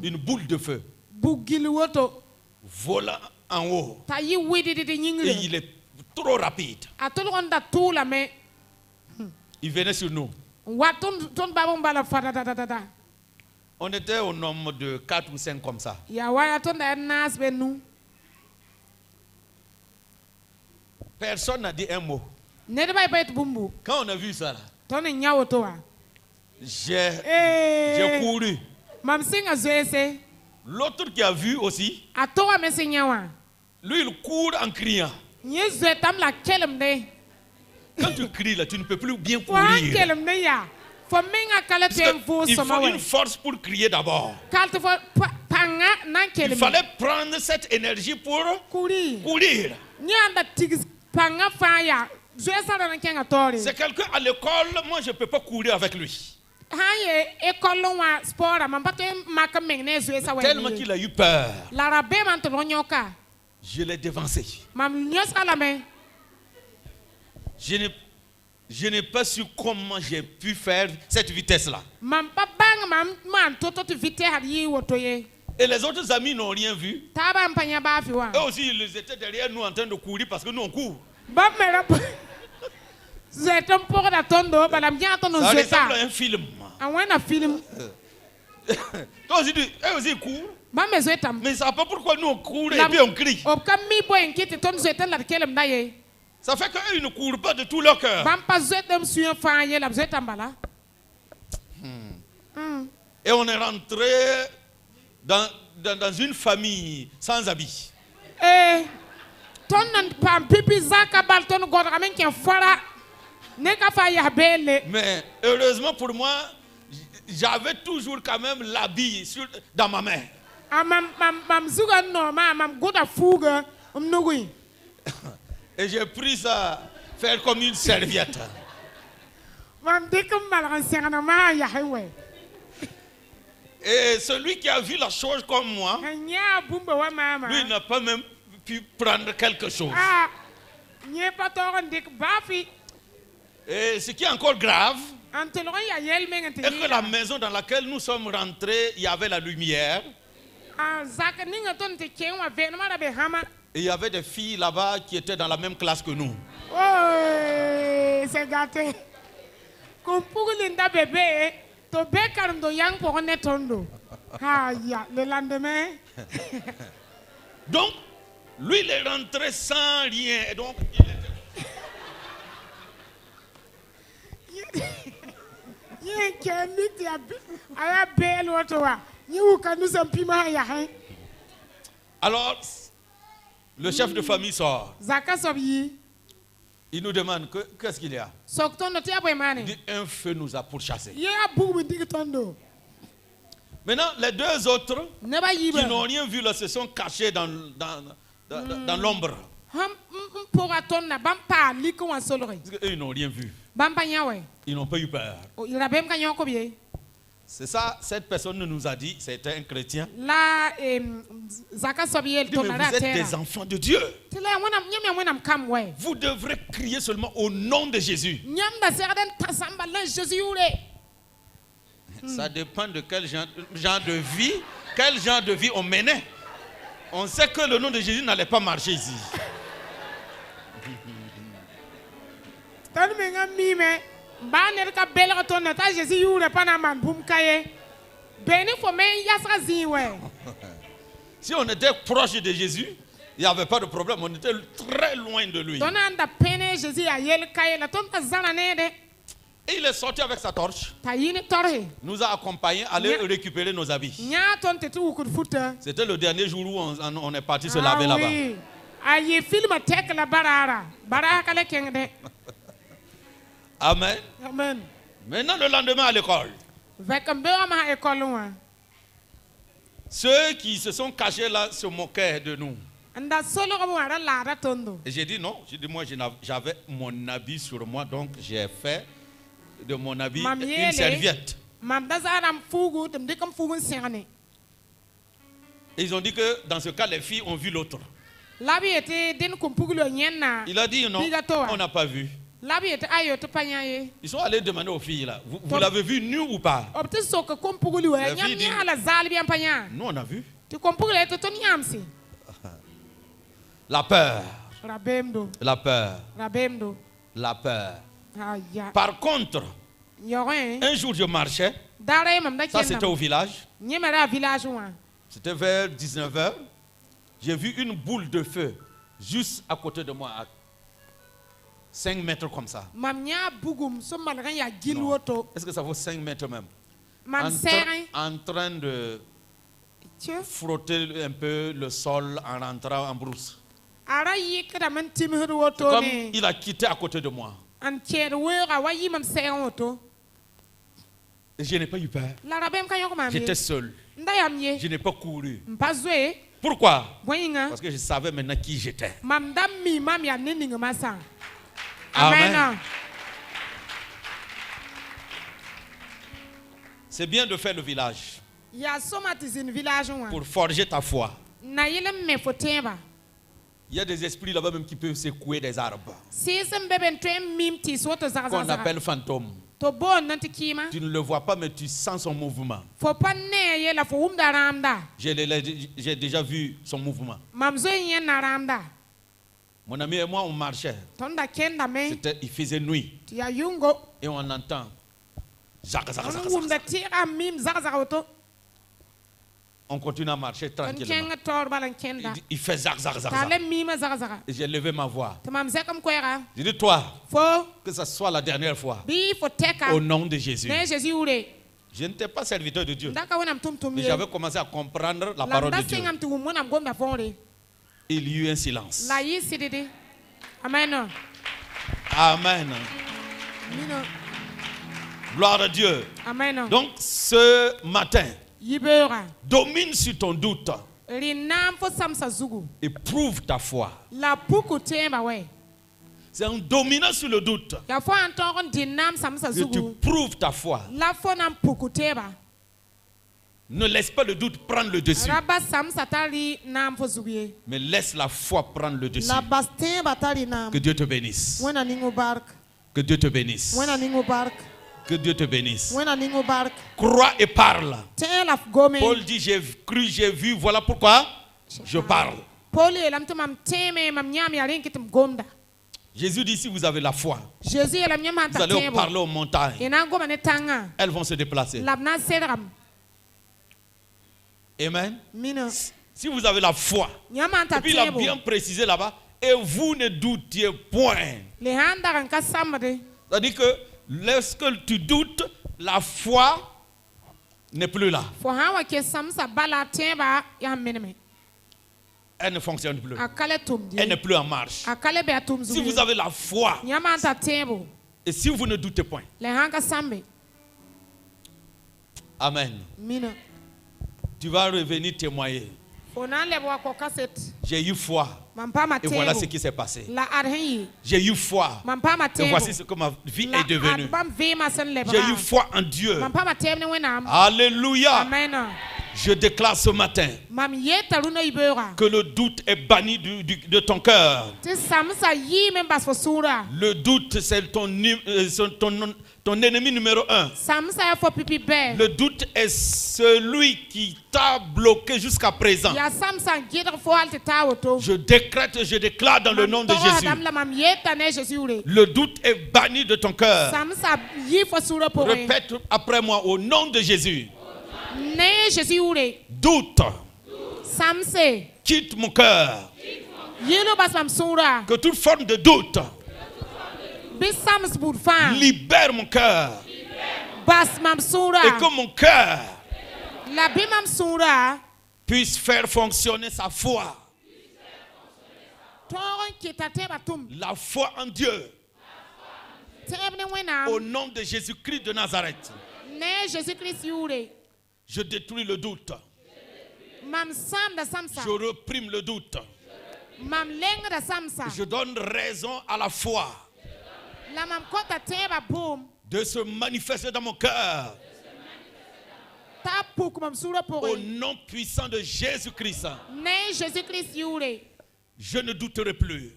Une boule de feu. Volant en haut. Et il est trop rapide. Il venait sur nous. On était au nombre de 4 ou 5 comme ça. Personne n'a dit un mot. Quand on a vu ça, j'ai couru. L'autre qui a vu aussi, lui il court en criant. Quand tu cries là, tu ne peux plus bien courir. Il faut une force pour crier d'abord. Il fallait prendre cette énergie pour courir. C'est quelqu'un à l'école, moi je ne peux pas courir avec lui. Tellement qu'il a eu peur. Je l'ai dévancé. Je n'ai pas su comment j'ai pu faire cette vitesse-là. Et les autres amis n'ont rien vu. Eux aussi, ils étaient derrière nous en train de courir parce que nous on court. Ça ressemble à un film. Eux aussi ils courent. Mais ils ne savent pas pourquoi nous on court et puis on crie. Ça fait qu'eux ils ne courent pas de tout leur cœur. Et on est rentré dans une famille sans habits. Mais heureusement pour moi, j'avais toujours quand même l'habit dans ma main. Et j'ai pris ça, faire comme une serviette. Et celui qui a vu la chose comme moi, lui n'a pas même pu prendre quelque chose. Et ce qui est encore grave, est que la maison dans laquelle nous sommes rentrés, il y avait la lumière. Et il y avait des filles là-bas qui étaient dans la même classe que nous. Oh, c'est gâté. Comme pour Linda bébé, to bekarndo yang pour netondo. Ah ya, le lendemain. Donc, lui il est rentré sans rien. Et donc, alors, le chef de famille sort. Il nous demande qu'est-ce qu'il y a. Il dit un feu nous a pourchassés. Maintenant, les deux autres qui n'ont rien vu là se sont cachés dans l'ombre. Pour attendre, bampa liko en solore. Parce qu'eux, ils n'ont rien vu. Bampa nyawe. Ils n'ont pas eu peur. Il a même gagné encore bien. C'est ça, cette personne nous a dit, c'était un chrétien. Là, Zaka Sobiel, Il dit, mais vous êtes des enfants de Dieu. Vous devrez crier seulement au nom de Jésus. Ça dépend de quel genre de vie on menait. On sait que le nom de Jésus n'allait pas marcher ici. Si on était proche de Jésus, il n'y avait pas de problème. On était très loin de lui. Et il est sorti avec sa torche. Nous a accompagnés à aller récupérer nos habits. C'était le dernier jour où on est parti se laver là-bas. Amen. Amen. Maintenant, le lendemain à l'école, ceux qui se sont cachés là se moquaient de nous. Et j'ai dit non. J'ai dit moi j'avais mon habit sur moi, donc j'ai fait de mon habit une serviette. Et ils ont dit que dans ce cas les filles ont vu l'autre. Il a dit non, on n'a pas vu. Ils sont allés demander aux filles là, vous l'avez vu nu ou pas? Les filles disent, nous on a vu. La peur. La peur. La peur. Par contre, un jour je marchais, ça c'était au village, c'était vers 19h, j'ai vu une boule de feu juste à côté de moi, à 5 mètres comme ça. Est-ce que ça vaut 5 mètres même? En train de frotter un peu le sol en rentrant en brousse. C'est comme il a quitté à côté de moi. Et je n'ai pas eu peur. J'étais seul. Je n'ai pas couru. Pourquoi? Parce que je savais maintenant qui j'étais. Amen. C'est bien de faire le village pour forger ta foi. Il y a des esprits là-bas même qui peuvent secouer des arbres qu'on appelle fantômes. Tu ne le vois pas, mais tu sens son mouvement. J'ai déjà vu son mouvement. Mon ami et moi, on marchait. Il faisait nuit. Et on entend. On continue à marcher tranquillement. Il fait zac, zac, zac, zac. Et j'ai levé ma voix. J'ai dit, toi, que ce soit la dernière fois. Au nom de Jésus. Je n'étais pas serviteur de Dieu. Mais j'avais commencé à comprendre la parole de Dieu. Il y eut un silence. Amen. Amen. Gloire à Dieu. Amen. Donc ce matin, domine sur ton doute. Éprouve ta foi. C'est en dominant sur le doute que tu prouves ta foi. Ne laisse pas le doute prendre le dessus, mais laisse la foi prendre le dessus. Que Dieu te bénisse. Que Dieu te bénisse. Que Dieu te bénisse. Crois et parle. Paul dit, j'ai cru, j'ai vu, voilà pourquoi je parle. Jésus dit, si vous avez la foi, vous allez parler aux montagnes. Elles vont se déplacer. Amen. Si vous avez la foi, et puis il a bien précisé là-bas, et vous ne doutiez point. C'est-à-dire que lorsque tu doutes, la foi n'est plus là. Elle ne fonctionne plus. Elle n'est plus en marche. Si vous avez la foi, et si vous ne doutez point. Amen. Tu vas revenir témoigner. J'ai eu foi. Et voilà ce qui s'est passé. J'ai eu foi. Et voici ce que ma vie est devenue. J'ai eu foi en Dieu. Alléluia. Amen. Je déclare ce matin que le doute est banni de ton cœur. Le doute, c'est ton ennemi numéro 1. Le doute est celui qui t'a bloqué jusqu'à présent. Je décrète, je déclare dans le nom de Jésus. Le doute est banni de ton cœur. Répète après moi au nom de Jésus. Doute, quitte mon cœur. Que toute forme de doute libère mon cœur. Et que mon cœur puisse faire fonctionner sa foi. La foi en Dieu. Au nom de Jésus-Christ de Nazareth. Je détruis le doute. Je reprime le doute. Je donne raison à la foi de se manifester dans mon cœur. Au nom puissant de Jésus-Christ. Je ne douterai plus.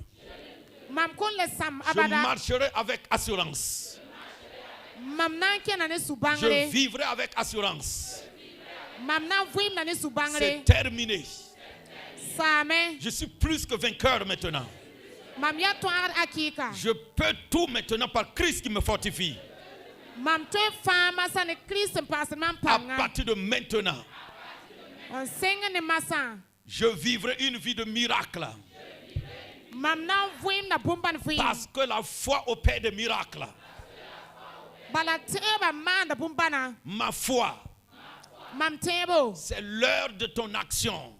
Je marcherai avec assurance. Je vivrai avec assurance. C'est terminé. Je suis plus que vainqueur maintenant. Je peux tout maintenant par Christ qui me fortifie. À partir de maintenant, je vivrai une vie de miracle. Parce que la foi opère des miracles. Ma foi, c'est l'heure de ton action.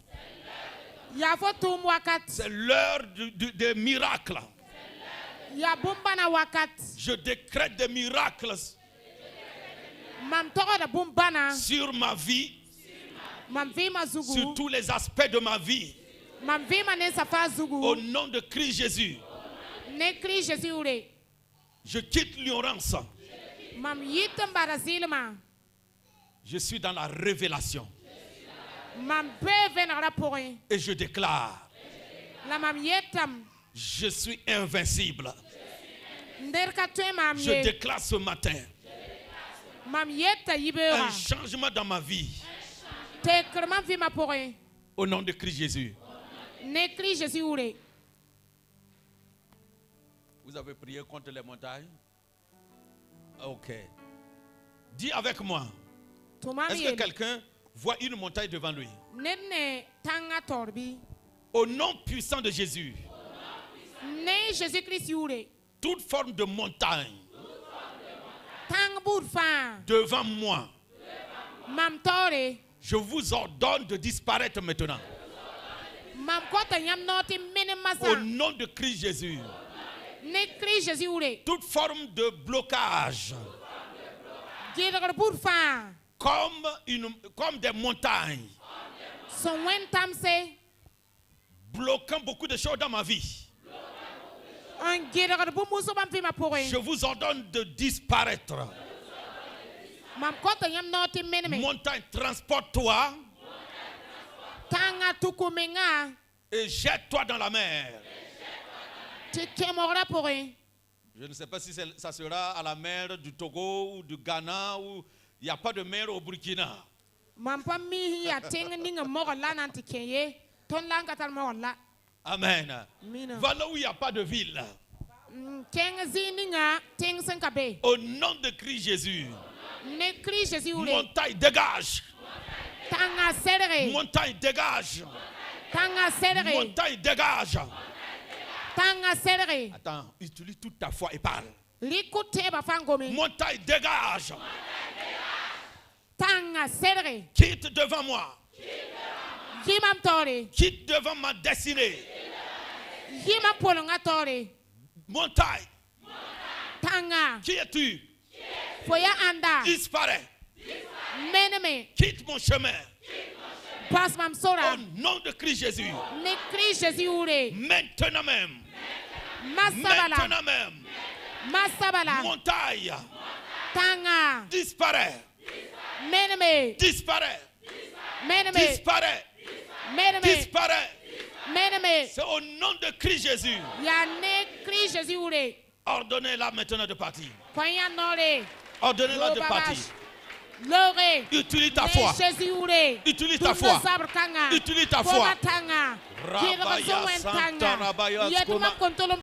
C'est l'heure des miracles. Je décrète des miracles sur ma vie, sur tous les aspects de ma vie. Au nom de Christ Jésus. Je quitte l'ignorance. Je suis dans la révélation. Et je déclare, je suis invincible. Je déclare ce matin un changement dans ma vie. Au nom de Christ Jésus. Vous avez prié contre les montagnes? Ok. Dis avec moi. Est-ce que quelqu'un voit une montagne devant lui? Au nom puissant de Jésus. Toute forme de montagne devant moi, je vous ordonne de disparaître maintenant. Au nom de Christ Jésus. Toute forme de blocage, comme des montagnes, bloquant beaucoup de choses dans ma vie, je vous ordonne de disparaître. Montagne, transporte-toi et jette-toi dans la mer. Je ne sais pas si ça sera à la mer du Togo ou du Ghana, ou il n'y a pas de mer au Burkina. Amen. Voilà où il n'y a pas de ville. Au nom de Christ Jésus. Montagne, dégage. Montagne, dégage. Montagne, dégage. Attends, utilise toute ta foi et parle. Montagne, dégage. Quitte devant moi. Quitte devant ma destinée. Montagne. Qui es-tu? Disparais. Quitte mon chemin. Passe mam sora. Au nom de Christ Jésus. Ne Christ Jésus ure. Maintenant même. Masabala. Maintenant même. Masabala. Montagne. Tanga. Disparaît. Meneme. Disparaît. Meneme. Disparaît. Meneme. Disparaît. Meneme. C'est au nom de Christ Jésus. Ya ne Christ Jésus ure. Ordonnez-la maintenant de partir. Konya nore. Ordonnez-la de partir. Lore. Utilise ta foi. Jésus ure. Utilise ta foi. Utilise ta foi. Tanga. Rabaya Santa Rabaya Skoma.